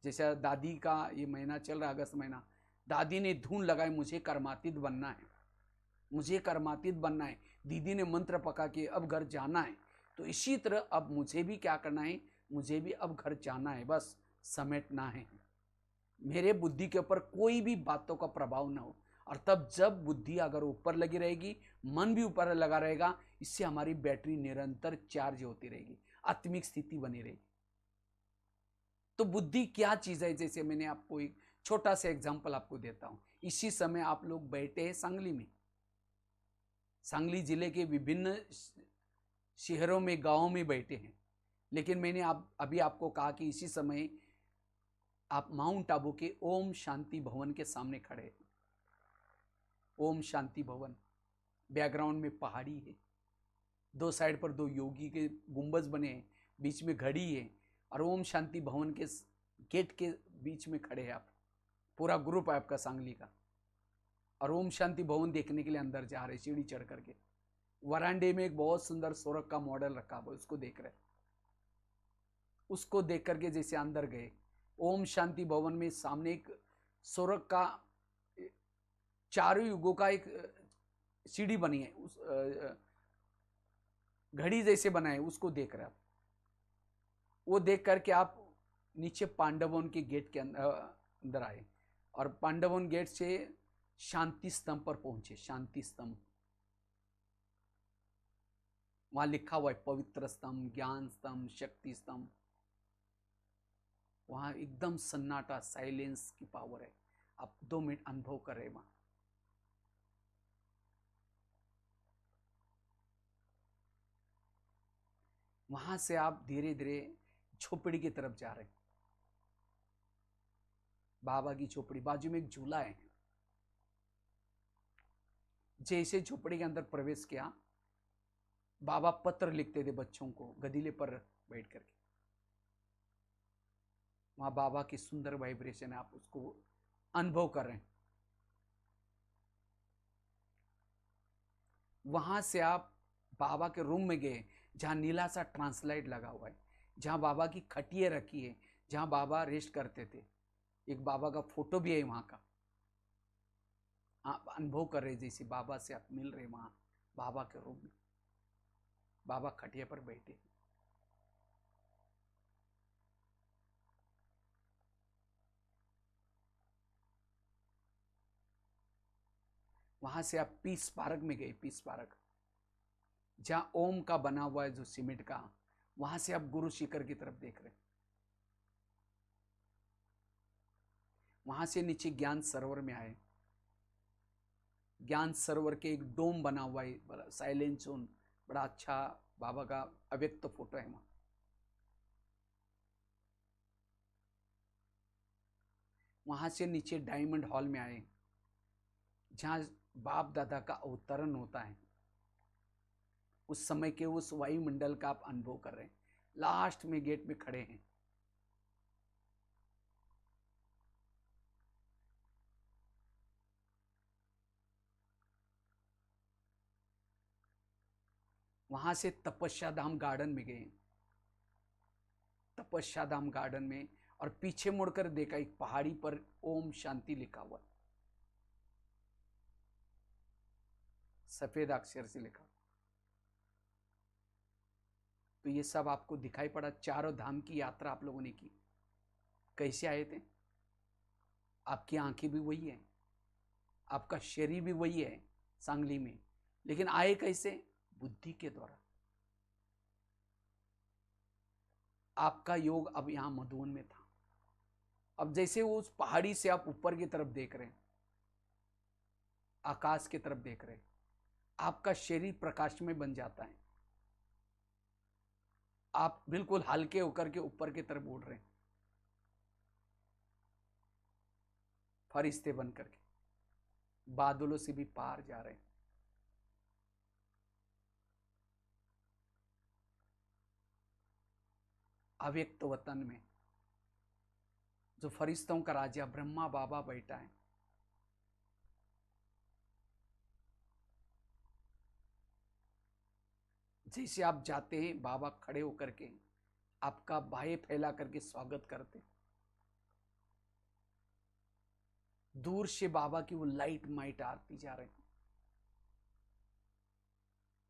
जैसे दादी का ये महीना चल रहा है, अगस्त महीना, दादी ने धून लगाई मुझे कर्मातीत बनना है, मुझे कर्मातीत बनना है। दीदी ने मंत्र पका के अब घर जाना है। तो इसी तरह अब मुझे भी क्या करना है, मुझे भी अब घर जाना है, बस समेटना है। मेरे बुद्धि के ऊपर कोई भी बातों का प्रभाव ना हो। और तब जब बुद्धि अगर ऊपर लगी रहेगी, मन भी ऊपर लगा रहेगा, इससे हमारी बैटरी निरंतर चार्ज होती रहेगी, आत्मिक स्थिति बनी रहेगी। तो बुद्धि क्या चीज है, जैसे मैंने आपको एक छोटा सा एग्जांपल आपको देता हूं। इसी समय आप लोग बैठे हैं सांगली में, सांगली जिले के विभिन्न शहरों में, गांवों में बैठे हैं। लेकिन मैंने अभी आपको कहा कि इसी समय आप माउंट आबू के ओम शांति भवन के सामने खड़े हैं। ओम शांति भवन, बैकग्राउंड में पहाड़ी है, दो साइड पर दो योगी के गुंबज बने हैं, बीच में घड़ी है, और ओम शांति भवन के गेट के बीच में खड़े हैं आप। पूरा ग्रुप है आपका सांगली का, और ओम शांति भवन देखने के लिए अंदर जा रहे, सीढ़ी चढ़ करके। वरांडे में एक बहुत सुंदर सोरख का मॉडल रखा हुआ, उसको देख रहे। उसको देख करके जैसे अंदर गए, ओम शांति भवन में सामने एक सोरख का चारों युगों का एक सीढ़ी बनी है, उस घड़ी जैसे बनाए, उसको देख रहे आप। वो देख करके आप नीचे पांडवन के गेट के अंदर आए, और पांडवन गेट से शांति स्तंभ पर पहुंचे। शांति स्तंभ, वहां लिखा हुआ है पवित्र स्तंभ, ज्ञान स्तंभ, शक्ति स्तंभ। वहां एकदम सन्नाटा, साइलेंस की पावर है। आप 2 मिनट अनुभव कर रहे वहां। वहां से आप धीरे धीरे झोपड़ी की तरफ जा रहे हैं। बाबा की झोपड़ी, बाजू में एक झूला है। जैसे झोपड़ी के अंदर प्रवेश किया, बाबा पत्र लिखते थे बच्चों को, गदीले पर बैठ करके। वहां बाबा की सुंदर वाइब्रेशन है, आप उसको अनुभव कर रहे हैं। वहां से आप बाबा के रूम में गए, जहां नीला सा ट्रांसलाइट लगा हुआ है, जहां बाबा की खटिया रखी है, जहां बाबा रेस्ट करते थे। एक बाबा का फोटो भी है वहां का। आप अनुभव कर रहे जैसे बाबा से आप मिल रहे वहां, बाबा के रूम में। बाबा खटिया पर बैठे। वहां से आप पीस पार्क में गए। पीस पार्क, जहां ओम का बना हुआ है, जो सीमेंट का, वहां से आप गुरु शिखर की तरफ देख रहे। वहां से नीचे ज्ञान सरोवर में आए। ज्ञान सरोवर के एक डोम बना हुआ है, बड़ा साइलेंट जोन, बड़ा अच्छा बाबा का अव्यक्त फोटो है वहां। वहां से नीचे डायमंड हॉल में आए, जहां बाप दादा का अवतरण होता है। उस समय के उस वायुमंडल का आप अनुभव कर रहे हैं। लास्ट में गेट में खड़े हैं। वहां से तपस्या धाम गार्डन में गए। तपस्या धाम गार्डन में, और पीछे मुड़कर देखा, एक पहाड़ी पर ओम शांति लिखा हुआ, सफेद अक्षर से लिखा। तो ये सब आपको दिखाई पड़ा। चारों धाम की यात्रा आप लोगों ने की। कैसे आए थे? आपकी आंखें भी वही है, आपका शरीर भी वही है सांगली में, लेकिन आए कैसे? बुद्धि के द्वारा। आपका योग अब यहां मधुबन में था। अब जैसे वो उस पहाड़ी से आप ऊपर की तरफ देख रहे हैं, आकाश की तरफ देख रहे हैं, आपका शरीर प्रकाश में बन जाता है। आप बिल्कुल हल्के होकर के ऊपर की तरफ उड़ रहे हैं, फरिश्ते बन करके बादलों से भी पार जा रहे हैं। अव्यक्त वतन में जो फरिश्तों का राजा ब्रह्मा बाबा बैठा है, जैसे आप जाते हैं, बाबा खड़े होकर के आपका बाहें फैला करके स्वागत करते। दूर से बाबा की वो लाइट माइट आती जा रही।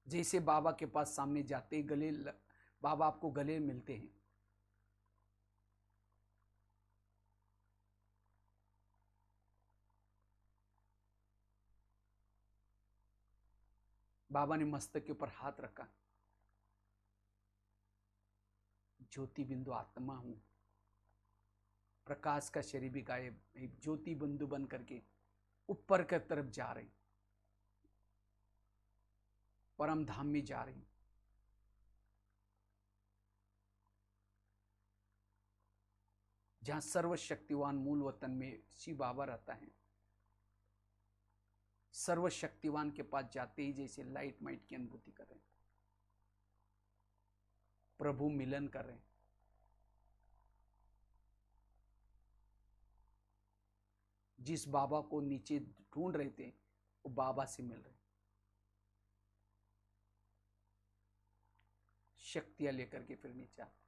जैसे बाबा के पास सामने जाते बाबा आपको गले मिलते हैं। बाबा ने मस्तक के ऊपर हाथ रखा, ज्योति बिंदु आत्मा हूं, प्रकाश का शरीर भी गायब, एक ज्योति बिंदु बन करके ऊपर की तरफ जा रही, परम धाम में जा रही। जहां सर्वशक्तिवान मूल वतन में शिव बाबा रहता है, सर्वशक्तिवान के पास जाते ही जैसे लाइट माइट की अनुभूति कर रहे हैं, प्रभु मिलन कर रहे हैं। जिस बाबा को नीचे ढूंढ रहे थे वो बाबा से मिल रहे, शक्तियां लेकर के फिर नीचे आते।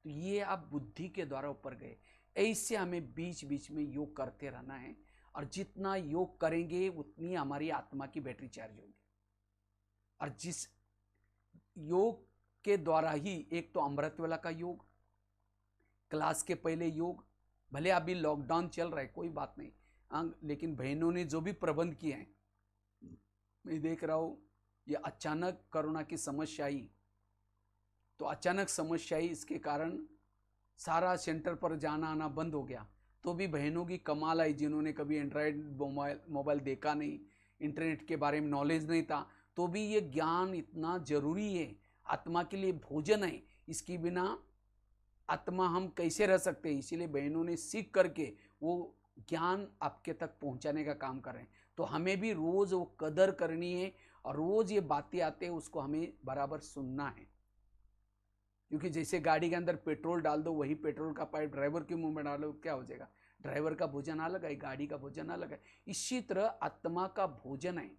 तो ये आप बुद्धि के द्वारा ऊपर गए। ऐसे हमें बीच बीच में योग करते रहना है, और जितना योग करेंगे उतनी हमारी आत्मा की बैटरी चार्ज होगी। और जिस योग के द्वारा ही, एक तो अमृत वेला का योग, क्लास के पहले योग, भले अभी लॉकडाउन चल रहा है कोई बात नहीं, लेकिन बहनों ने जो भी प्रबंध किए हैं, मैं देख रहा हूं, ये अचानक कोरोना की समस्या आई, तो अचानक समस्या आई, इसके कारण सारा सेंटर पर जाना आना बंद हो गया। तो भी बहनों की कमाल आई, जिन्होंने कभी एंड्रॉयड मोबाइल देखा नहीं, इंटरनेट के बारे में नॉलेज नहीं था, तो भी ये ज्ञान इतना जरूरी है, आत्मा के लिए भोजन है, इसके बिना आत्मा हम कैसे रह सकते हैं। इसीलिए बहनों ने सीख करके वो ज्ञान आपके तक पहुंचाने का काम कर रहे हैं। तो हमें भी रोज वो कदर करनी है, और रोज ये बातें आते हैं उसको हमें बराबर सुनना है। क्योंकि जैसे गाड़ी के अंदर पेट्रोल डाल दो, वही पेट्रोल का पाइप ड्राइवर के मुंह में डालो, क्या हो जाएगा? ड्राइवर का भोजन अलग है, गाड़ी का भोजन अलग है। इसी तरह आत्मा का भोजन है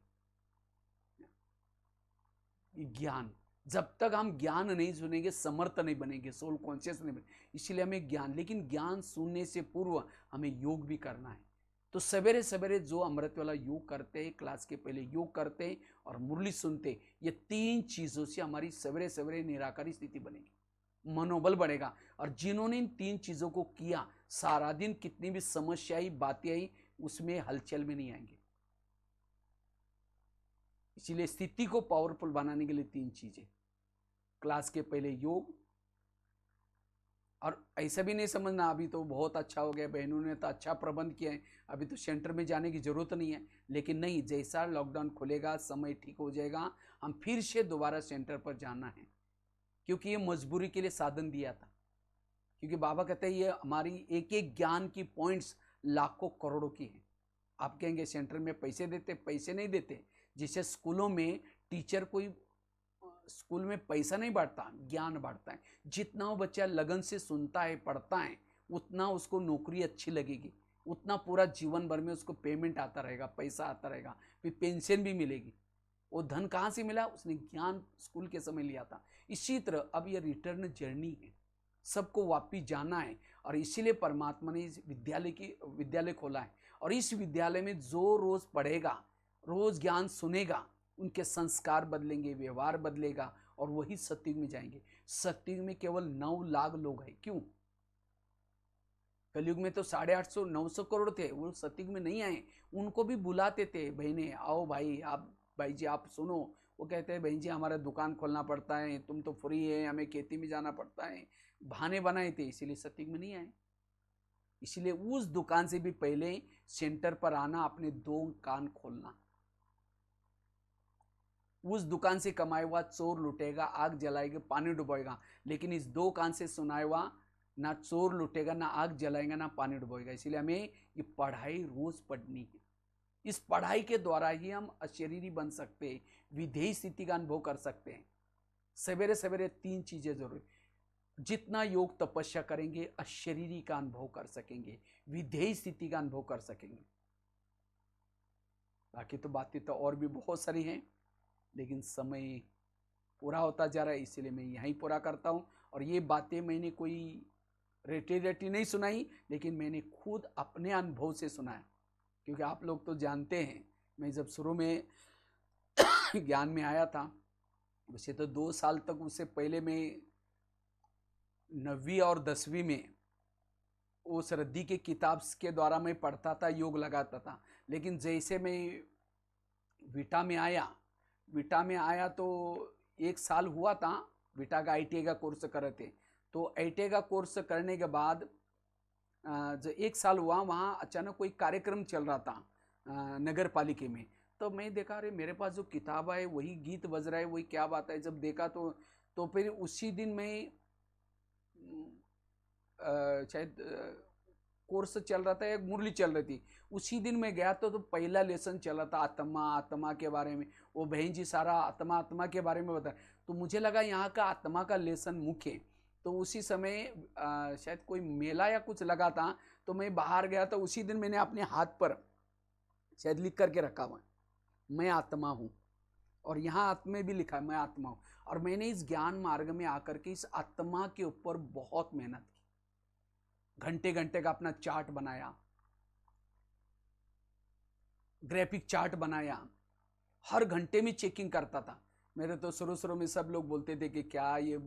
ज्ञान। जब तक हम ज्ञान नहीं सुनेंगे, समर्थ नहीं बनेंगे, सोल कॉन्शियस नहीं बनेंगे। इसलिए हमें ज्ञान, लेकिन ज्ञान सुनने से पूर्व हमें योग भी करना है। तो सवेरे सवेरे जो अमृत वाला योग करते हैं, क्लास के पहले योग करते हैं और मुरली सुनते, ये तीन चीजों से हमारी सवेरे सवेरे निराकारी स्थिति बनेगी, मनोबल बढ़ेगा। और जिन्होंने इन तीन चीजों को किया, सारा दिन कितनी भी समस्या आई, बातें आई, उसमें हलचल में नहीं आएंगे। इसीलिए स्थिति को पावरफुल बनाने के लिए तीन चीजें, क्लास के पहले योग। और ऐसा भी नहीं समझना अभी तो बहुत अच्छा हो गया, बहनों ने तो अच्छा प्रबंध किया है, अभी तो सेंटर में जाने की जरूरत नहीं है। लेकिन नहीं, जैसा लॉकडाउन खुलेगा, समय ठीक हो जाएगा, हम फिर से दोबारा सेंटर पर जाना है। क्योंकि ये मजबूरी के लिए साधन दिया था। क्योंकि बाबा कहते हैं ये हमारी एक एक ज्ञान की पॉइंट्स लाखों करोड़ों की है। आप कहेंगे सेंटर में पैसे देते, पैसे नहीं देते। जैसे स्कूलों में टीचर कोई स्कूल में पैसा नहीं बांटता, ज्ञान बांटता है। जितना वो बच्चा लगन से सुनता है, पढ़ता है, उतना उसको नौकरी अच्छी लगेगी, उतना पूरा जीवन भर में उसको पेमेंट आता रहेगा, पैसा आता रहेगा, फिर पेंशन भी मिलेगी। वो धन कहाँ से मिला? उसने ज्ञान स्कूल के समय लिया था। इसी तरह अब ये रिटर्न जर्नी है, सबको वापिस जाना है। और इसीलिए परमात्मा ने इस विद्यालय खोला है। और इस विद्यालय में जो रोज पढ़ेगा, रोज ज्ञान सुनेगा, उनके संस्कार बदलेंगे, व्यवहार बदलेगा, और वही सतयुग में जाएंगे। सतयुग में केवल 9 लाख लोग हैं। क्यों? कलयुग में तो 850 900 करोड़ थे, वो सतयुग में नहीं आए। उनको भी बुलाते थे, बहने आओ भाई, आप भाई जी आप सुनो। वो कहते हैं बहन जी हमारा दुकान खोलना पड़ता है, तुम तो फ्री है, हमें खेती में जाना पड़ता है। बहाने बनाए थे, इसीलिए सतयुग में नहीं आए। इसीलिए उस दुकान से भी पहले सेंटर पर आना, अपने 2 कान खोलना। उस दुकान से कमाया हुआ चोर लुटेगा, आग जलाएगा, पानी डुबोएगा। लेकिन इस 2 कान से सुनाया हुआ ना चोर लुटेगा, ना आग जलाएगा, ना पानी डुबोएगा। इसलिए हमें ये पढ़ाई रोज पढ़नी है। इस पढ़ाई के द्वारा ही हम अशरीरी बन सकते हैं, विधेय स्थिति का अनुभव कर सकते हैं। सवेरे सवेरे 3 चीजें जरूरी। जितना योग तपस्या करेंगे, अशरीरी का अनुभव कर सकेंगे, विधेय स्थिति का अनुभव कर सकेंगे। बाकी तो बातें तो और भी बहुत सारी हैं, लेकिन समय पूरा होता जा रहा है, इसीलिए मैं यहीं पूरा करता हूं। और ये बातें मैंने कोई रेटी नहीं सुनाई, लेकिन मैंने खुद अपने अनुभव से सुनाया। क्योंकि आप लोग तो जानते हैं, मैं जब शुरू में ज्ञान में आया था, वैसे तो 2 साल तक, उससे पहले मैं 9वीं और 10वीं में उस रद्दी के किताब के द्वारा मैं पढ़ता था, योग लगाता था। लेकिन जैसे मैं विटा में आया, विटा में आया तो 1 साल हुआ था। विटा का ITI का कोर्स कर रहे थे, तो ITI का कोर्स करने के बाद जो 1 साल हुआ, वहाँ अचानक कोई कार्यक्रम चल रहा था नगर पालिका में। तो मैं देखा, अरे मेरे पास जो किताब है वही गीत बज रहा है, वही क्या बात है। जब देखा तो फिर उसी दिन मैं शायद कोर्स चल रहा था, एक मुरली चल रही थी, उसी दिन मैं गया तो पहला लेसन चला था आत्मा, आत्मा के बारे में। वो बहन जी सारा आत्मा आत्मा के बारे में बताया, तो मुझे लगा यहाँ का आत्मा का लेसन मुख्य है। तो उसी समय शायद कोई मेला या कुछ लगा था, तो मैं बाहर गया, तो उसी दिन मैंने अपने हाथ पर शायद लिख करके रखा हुआ, मैं आत्मा हूँ। और यहाँ आत्मा भी लिखा है, मैं आत्मा हूँ। और मैंने इस ज्ञान मार्ग में आकर के इस आत्मा के ऊपर बहुत मेहनत की, घंटे घंटे का अपना चार्ट बनाया, ग्राफिक चार्ट बनाया, हर घंटे में चेकिंग करता था। मेरे तो शुरू शुरू में सब लोग बोलते थे कि क्या ये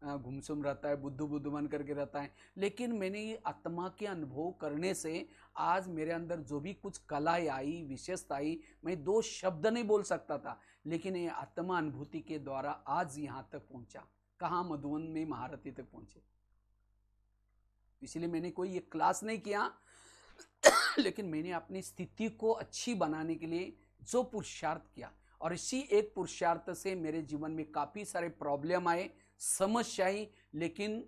घुमसुम रहता है, बुद्धू बुद्धू बन करके रहता है। लेकिन मैंने ये आत्मा के अनुभव करने से आज मेरे अंदर जो भी कुछ कलाएं आई, विशेषता आई, मैं 2 शब्द नहीं बोल सकता था, लेकिन ये आत्मा अनुभूति के द्वारा आज यहाँ तक पहुंचा। कहाँ? मधुबन में महारथी तक पहुंचे। इसलिए मैंने कोई ये क्लास नहीं किया, लेकिन मैंने अपनी स्थिति को अच्छी बनाने के लिए जो पुरुषार्थ किया, और इसी एक पुरुषार्थ से मेरे जीवन में काफ़ी सारे प्रॉब्लम आए, समस्या आई, लेकिन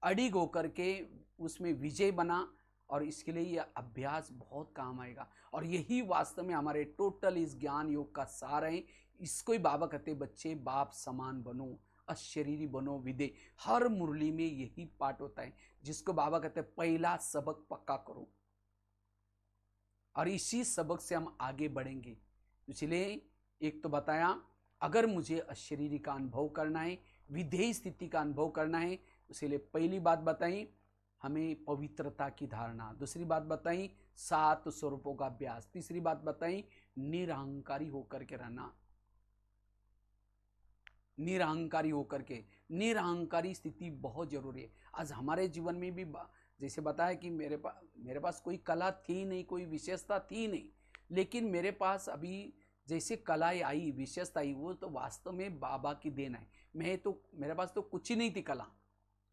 अड़िग होकर के उसमें विजय बना। और इसके लिए यह अभ्यास बहुत काम आएगा, और यही वास्तव में हमारे टोटल इस ज्ञान योग का सार है। इसको ही बाबा कहते, बच्चे बाप समान बनो, अशरीरी बनो विदे। हर मुरली में यही पाठ होता है, जिसको बाबा कहते हैं पहला सबक पक्का करो, और इसी सबक से हम आगे बढ़ेंगे। इसलिए एक तो बताया, अगर मुझे अशरीरी का अनुभव करना है, विधेय स्थिति का अनुभव करना है, इसलिए पहली बात बताई हमें पवित्रता की धारणा, दूसरी बात बताई 7 स्वरूपों का अभ्यास, तीसरी बात बताई निरहंकारी होकर के रहना। निरहंकारी होकर के, निरहंकारी स्थिति बहुत जरूरी है। आज हमारे जीवन में भी जैसे बताया कि मेरे पास कोई कला थी नहीं, कोई विशेषता थी नहीं, लेकिन मेरे पास अभी जैसे कलाएं आई, विशेषता आई, वो तो वास्तव में बाबा की देन है। मेरे पास तो कुछ ही नहीं थी कला,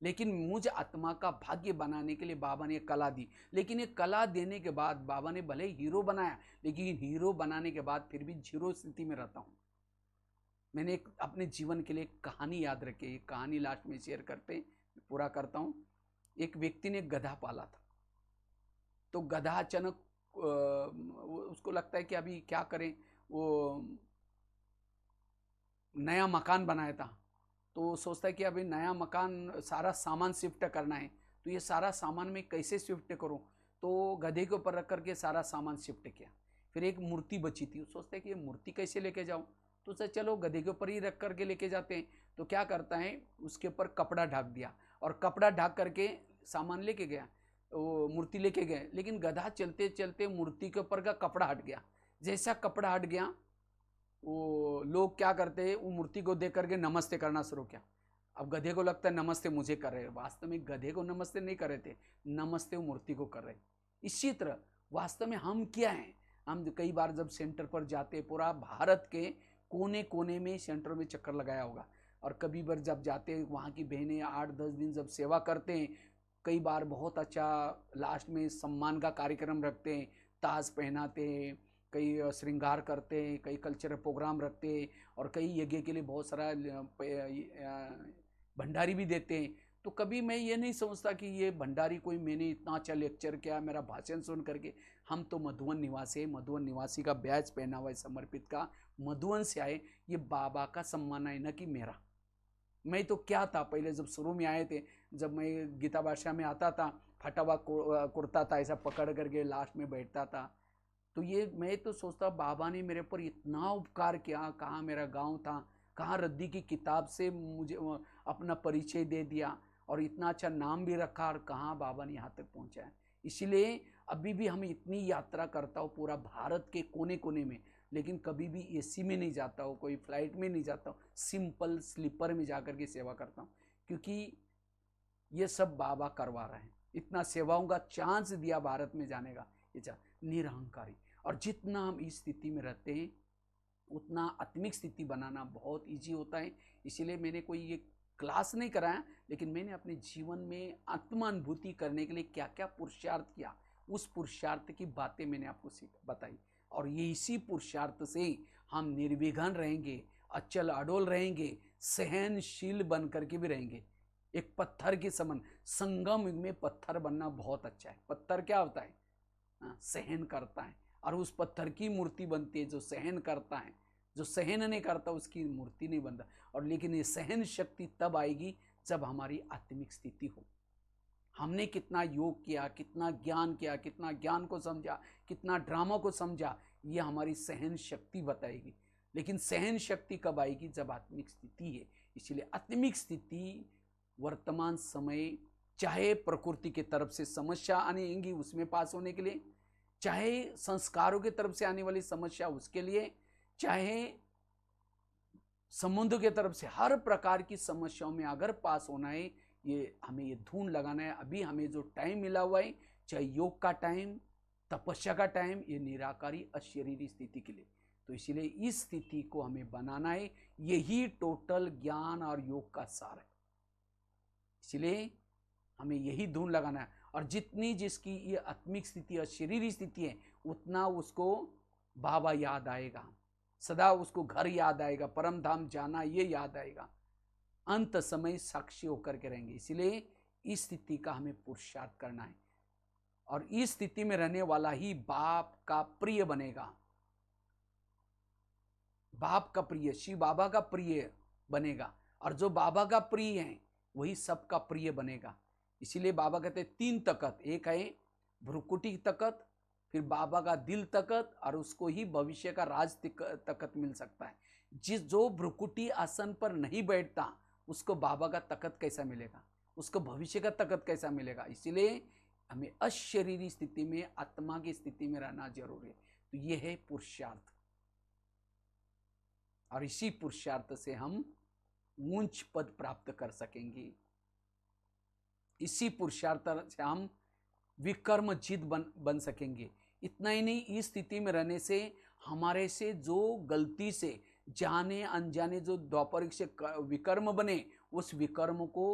लेकिन मुझ आत्मा का भाग्य बनाने के लिए बाबा ने कला दी। लेकिन ये कला देने के बाद बाबा ने भले हीरो बनाया, लेकिन हीरो बनाने के बाद फिर भी जीरो स्थिति में रहता हूँ। मैंने एक अपने जीवन के लिए एक कहानी याद रखी, एक कहानी लास्ट में शेयर करते पूरा करता हूँ। एक व्यक्ति ने गधा पाला था, तो गधा अचानक उसको लगता है कि अभी क्या करें। वो नया मकान बनाया था, तो सोचता है कि अभी नया मकान सारा सामान शिफ्ट करना है, तो ये सारा सामान मैं कैसे शिफ्ट करूं। तो गधे के ऊपर रख करके सारा सामान शिफ्ट किया। फिर एक मूर्ति बची थी, सोचता है कि ये मूर्ति कैसे लेके जाऊं, तो सर चलो गधे के ऊपर ही रख करके लेके जाते हैं। तो क्या करता है, उसके ऊपर कपड़ा ढक दिया, और कपड़ा ढक करके सामान लेके गया, वो मूर्ति लेके गए। लेकिन गधा चलते चलते मूर्ति के ऊपर का कपड़ा हट गया। जैसा कपड़ा हट गया, वो लोग क्या करते हैं, वो मूर्ति को देख करके नमस्ते करना शुरू किया। अब गधे को लगता है नमस्ते मुझे कर रहे हैं, वास्तव में गधे को नमस्ते नहीं कर रहे थे, नमस्ते वो मूर्ति को कर रहे। इसी तरह वास्तव में हम क्या हैं, हम कई बार जब सेंटर पर जाते, पूरा भारत के कोने कोने में सेंटर में चक्कर लगाया होगा, और कभी बार जब जाते वहाँ की बहनें 8-10 दिन जब सेवा करते हैं, कई बार बहुत अच्छा लास्ट में सम्मान का कार्यक्रम रखते हैं, ताज पहनाते हैं, कई श्रृंगार करते हैं, कई कल्चरल प्रोग्राम रखते हैं, और कई यज्ञ के लिए बहुत सारा भंडारी भी देते हैं। तो कभी मैं ये नहीं समझता कि ये भंडारी कोई, मैंने इतना अच्छा लेक्चर किया, मेरा भाषण सुन करके। हम तो मधुबन निवासी है, मधुबन निवासी का बैच पहना हुआ है समर्पित का, मधुबन से आए, ये बाबा का सम्मान है, न कि मेरा। मैं तो क्या था पहले, जब शुरू में आए थे, जब मैं गीता भाषा में आता था, फटा हुआ कुर्ता था, ऐसा पकड़ करके लास्ट में बैठता था। तो ये मैं तो सोचता, बाबा ने मेरे पर इतना उपकार किया, कहाँ मेरा गांव था, कहाँ रद्दी की किताब से मुझे अपना परिचय दे दिया, और इतना अच्छा नाम भी रखा, और कहाँ बाबा ने यहाँ तक पहुँचाया। इसलिए अभी भी हम इतनी यात्रा करता हूँ पूरा भारत के कोने कोने में। लेकिन कभी भी एसी में नहीं जाता हूँ, कोई फ्लाइट में नहीं जाता हूँ, सिंपल स्लीपर में जा कर के सेवा करता हूँ, क्योंकि ये सब बाबा करवा रहे हैं। इतना सेवाओं का चांस दिया भारत में जाने का, ये निरहंकारी। और जितना हम इस स्थिति में रहते हैं उतना आत्मिक स्थिति बनाना बहुत इजी होता है। इसीलिए मैंने कोई ये क्लास नहीं कराया, लेकिन मैंने अपने जीवन में आत्मानुभूति करने के लिए क्या क्या पुरुषार्थ किया, उस पुरुषार्थ की बातें मैंने आपको बताई। और ये इसी पुरुषार्थ से हम निर्विघ्न रहेंगे, अचल अडोल रहेंगे, सहनशील बन करके भी रहेंगे। एक पत्थर के समान, संगम युग में पत्थर बनना बहुत अच्छा है। पत्थर क्या होता है? सहन करता है। और उस पत्थर की मूर्ति बनती है जो सहन करता है। जो सहन नहीं करता उसकी मूर्ति नहीं बनता। और लेकिन ये सहन शक्ति तब आएगी जब हमारी आत्मिक स्थिति हो। हमने कितना योग किया, कितना ज्ञान किया, कितना ज्ञान को समझा, कितना ड्रामा को समझा, ये हमारी सहन शक्ति बताएगी। लेकिन सहन शक्ति कब आएगी? जब आत्मिक स्थिति है। इसलिए आत्मिक स्थिति वर्तमान समय, चाहे प्रकृति की तरफ से समस्या आएंगी उसमें पास होने के लिए, चाहे संस्कारों की तरफ से आने वाली समस्या उसके लिए, चाहे संबंधों की तरफ से, हर प्रकार की समस्याओं में अगर पास होना है, ये हमें ये धून लगाना है। अभी हमें जो टाइम मिला हुआ है, चाहे योग का टाइम, तपस्या का टाइम, ये निराकारी अशरीरी स्थिति के लिए। तो इसीलिए इस स्थिति को हमें बनाना है। यही टोटल ज्ञान और योग का सार है। इसलिए हमें यही धुन लगाना है। और जितनी जिसकी ये आत्मिक स्थिति और शरीरी स्थिति है, उतना उसको बाबा याद आएगा, सदा उसको घर याद आएगा, परम धाम जाना ये याद आएगा, अंत समय साक्षी होकर के रहेंगे। इसलिए इस स्थिति का हमें पुरुषार्थ करना है। और इस स्थिति में रहने वाला ही बाप का प्रिय बनेगा। बाप का प्रिय, शिव बाबा का प्रिय बनेगा। और जो बाबा का प्रिय है वही सबका प्रिय बनेगा। इसीलिए बाबा कहते हैं 3 तकत, एक है भ्रुकुटी तकत, फिर बाबा का दिल तकत, और उसको ही भविष्य का राज तकत मिल सकता है। जो भ्रुकुटी आसन पर नहीं बैठता उसको बाबा का तकत कैसा मिलेगा, उसको भविष्य का तकत कैसा मिलेगा। इसीलिए हमें अशरीरी स्थिति में, आत्मा की स्थिति में रहना जरूरी है। तो यह है पुरुषार्थ। और इसी पुरुषार्थ से हम ऊंच पद प्राप्त कर सकेंगे। इसी पुरुषार्थ से हम विकर्मजित बन सकेंगे। इतना ही नहीं, इस स्थिति में रहने से हमारे से जो गलती से जाने अनजाने जो द्वापरिक से विकर्म बने, उस विकर्म को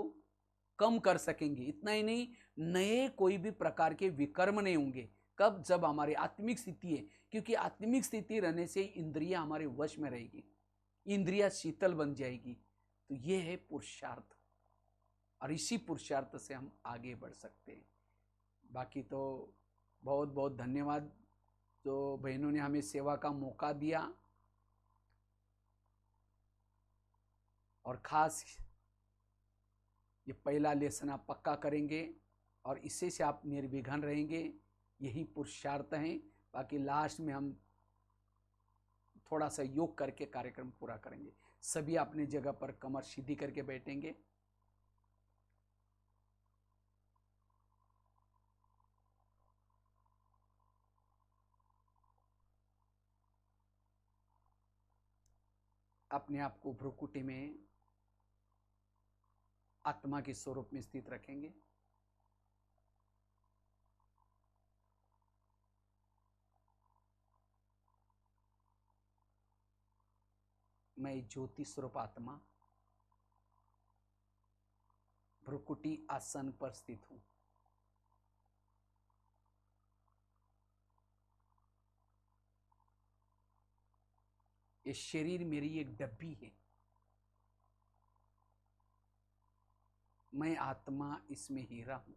कम कर सकेंगे। इतना ही नहीं, नए कोई भी प्रकार के विकर्म नहीं होंगे। कब? जब हमारी आत्मिक स्थिति है। क्योंकि आत्मिक स्थिति रहने से इंद्रियां हमारे वश में रहेगी, इंद्रियां शीतल बन जाएगी। तो ये है पुरुषार्थ। और इसी पुरुषार्थ से हम आगे बढ़ सकते हैं। बाकी तो बहुत बहुत धन्यवाद जो बहनों ने हमें सेवा का मौका दिया। और खास ये पहला लेसन आप पक्का करेंगे और इसी से आप निर्विघ्न रहेंगे। यही पुरुषार्थ हैं। बाकी लास्ट में हम थोड़ा सा योग करके कार्यक्रम पूरा करेंगे। सभी अपनी जगह पर कमर सीधी करके बैठेंगे। अपने आप को भ्रुकुटी में आत्मा के स्वरूप में स्थित रखेंगे। मैं ज्योति स्वरूप आत्मा भ्रुकुटी आसन पर स्थित हूं। ये शरीर मेरी एक डब्बी है। मैं आत्मा इसमें हीरा हूं।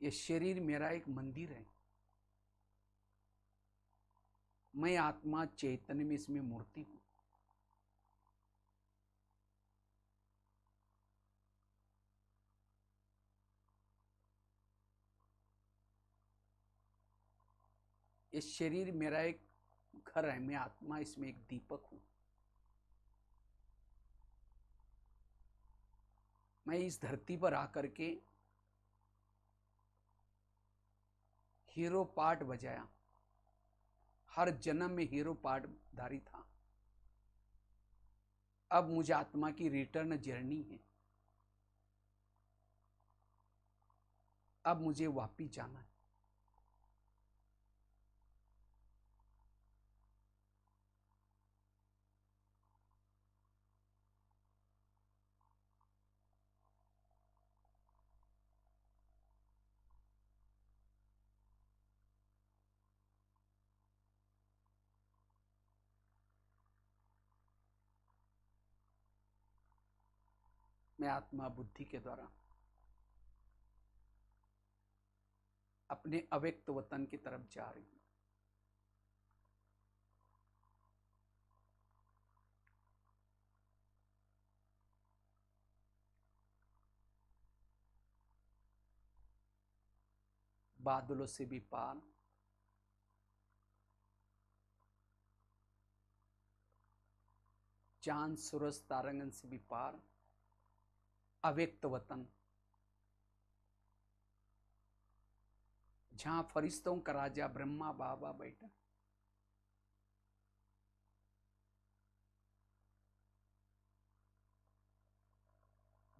ये शरीर मेरा एक मंदिर है। मैं आत्मा चैतन्य में इसमें मूर्ति हूं। ये शरीर मेरा एक घर है। मैं आत्मा इसमें एक दीपक हूं। मैं इस धरती पर आकर के हीरो पार्ट बजाया, हर जन्म में हीरो पार्ट धारी था। अब मुझे आत्मा की रिटर्न जर्नी है, अब मुझे वापिस जाना है। मैं आत्मा बुद्धि के द्वारा अपने अव्यक्त वतन की तरफ जा रही हूं। बादलों से भी पार, चांद सूरज तारंगन से भी पार, अव्यक्त वतन, जहां फरिश्तों का राजा ब्रह्मा बाबा बैठा।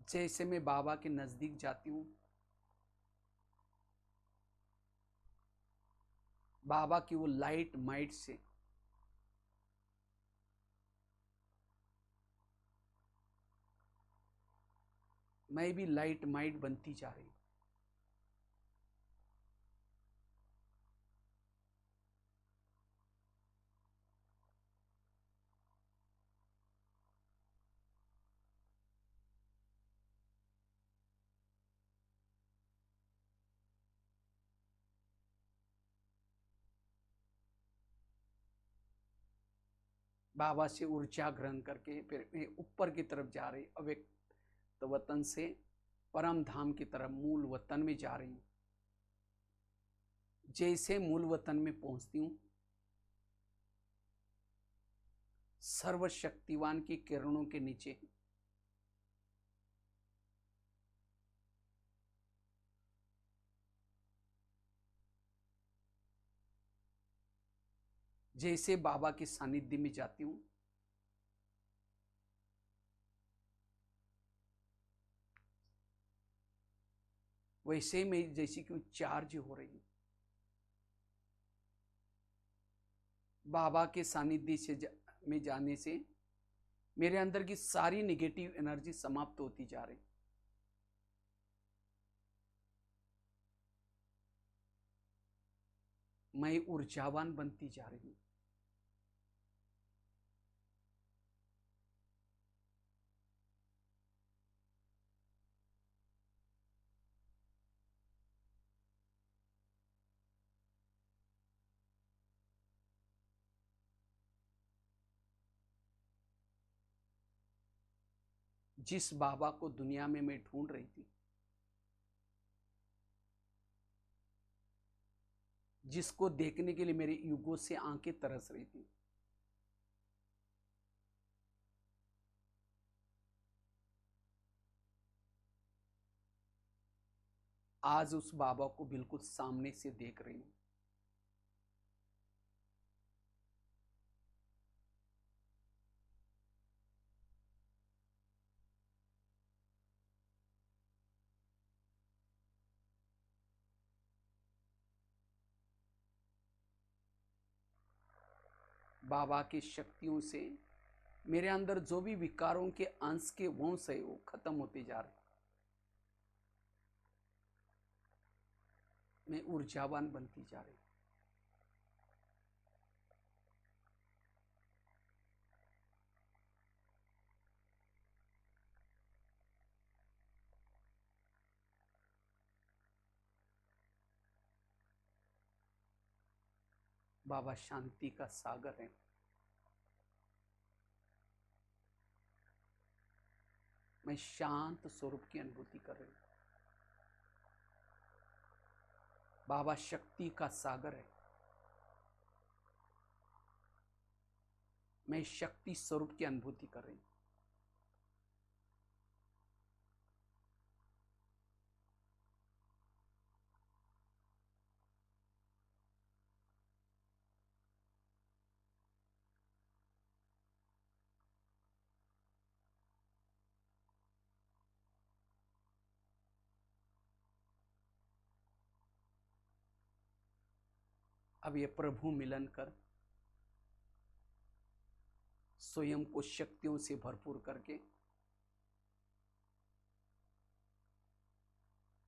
जैसे मैं बाबा के नजदीक जाती हूं, बाबा की वो लाइट माइट से मैं भी लाइट माइट बनती जा रही हूं। बाबा से ऊर्जा ग्रहण करके फिर मैं ऊपर की तरफ जा रही, अव्यक्त वतन से परम धाम की तरफ मूल वतन में जा रही हूं। जैसे मूल वतन में पहुंचती हूं, सर्वशक्तिवान की किरणों के नीचे जैसे बाबा के सानिध्य में जाती हूं, वैसे ही मैं जैसे कि चार्ज हो रही हूं। बाबा के सानिध्य से में जाने से मेरे अंदर की सारी नेगेटिव एनर्जी समाप्त होती जा रही। मैं ऊर्जावान बनती जा रही हूं। जिस बाबा को दुनिया में मैं ढूंढ रही थी, जिसको देखने के लिए मेरे युगों से आंखें तरस रही थी, आज उस बाबा को बिल्कुल सामने से देख रही हूं। बाबा की शक्तियों से मेरे अंदर जो भी विकारों के अंश के वंश है वो खत्म होते जा रहे। मैं ऊर्जावान बनती जा रही। बाबा शांति का सागर है। मैं शांत स्वरूप की अनुभूति कर रही हूं। बाबा शक्ति का सागर है। मैं शक्ति स्वरूप की अनुभूति कर रही हूं। अब ये प्रभु मिलन कर स्वयं को शक्तियों से भरपूर करके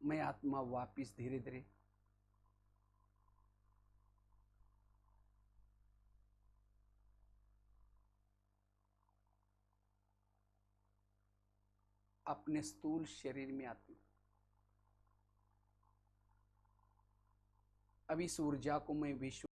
मैं आत्मा वापिस धीरे धीरे अपने स्थूल शरीर में आती हूं। अब इस ऊर्जा को मैं विश्व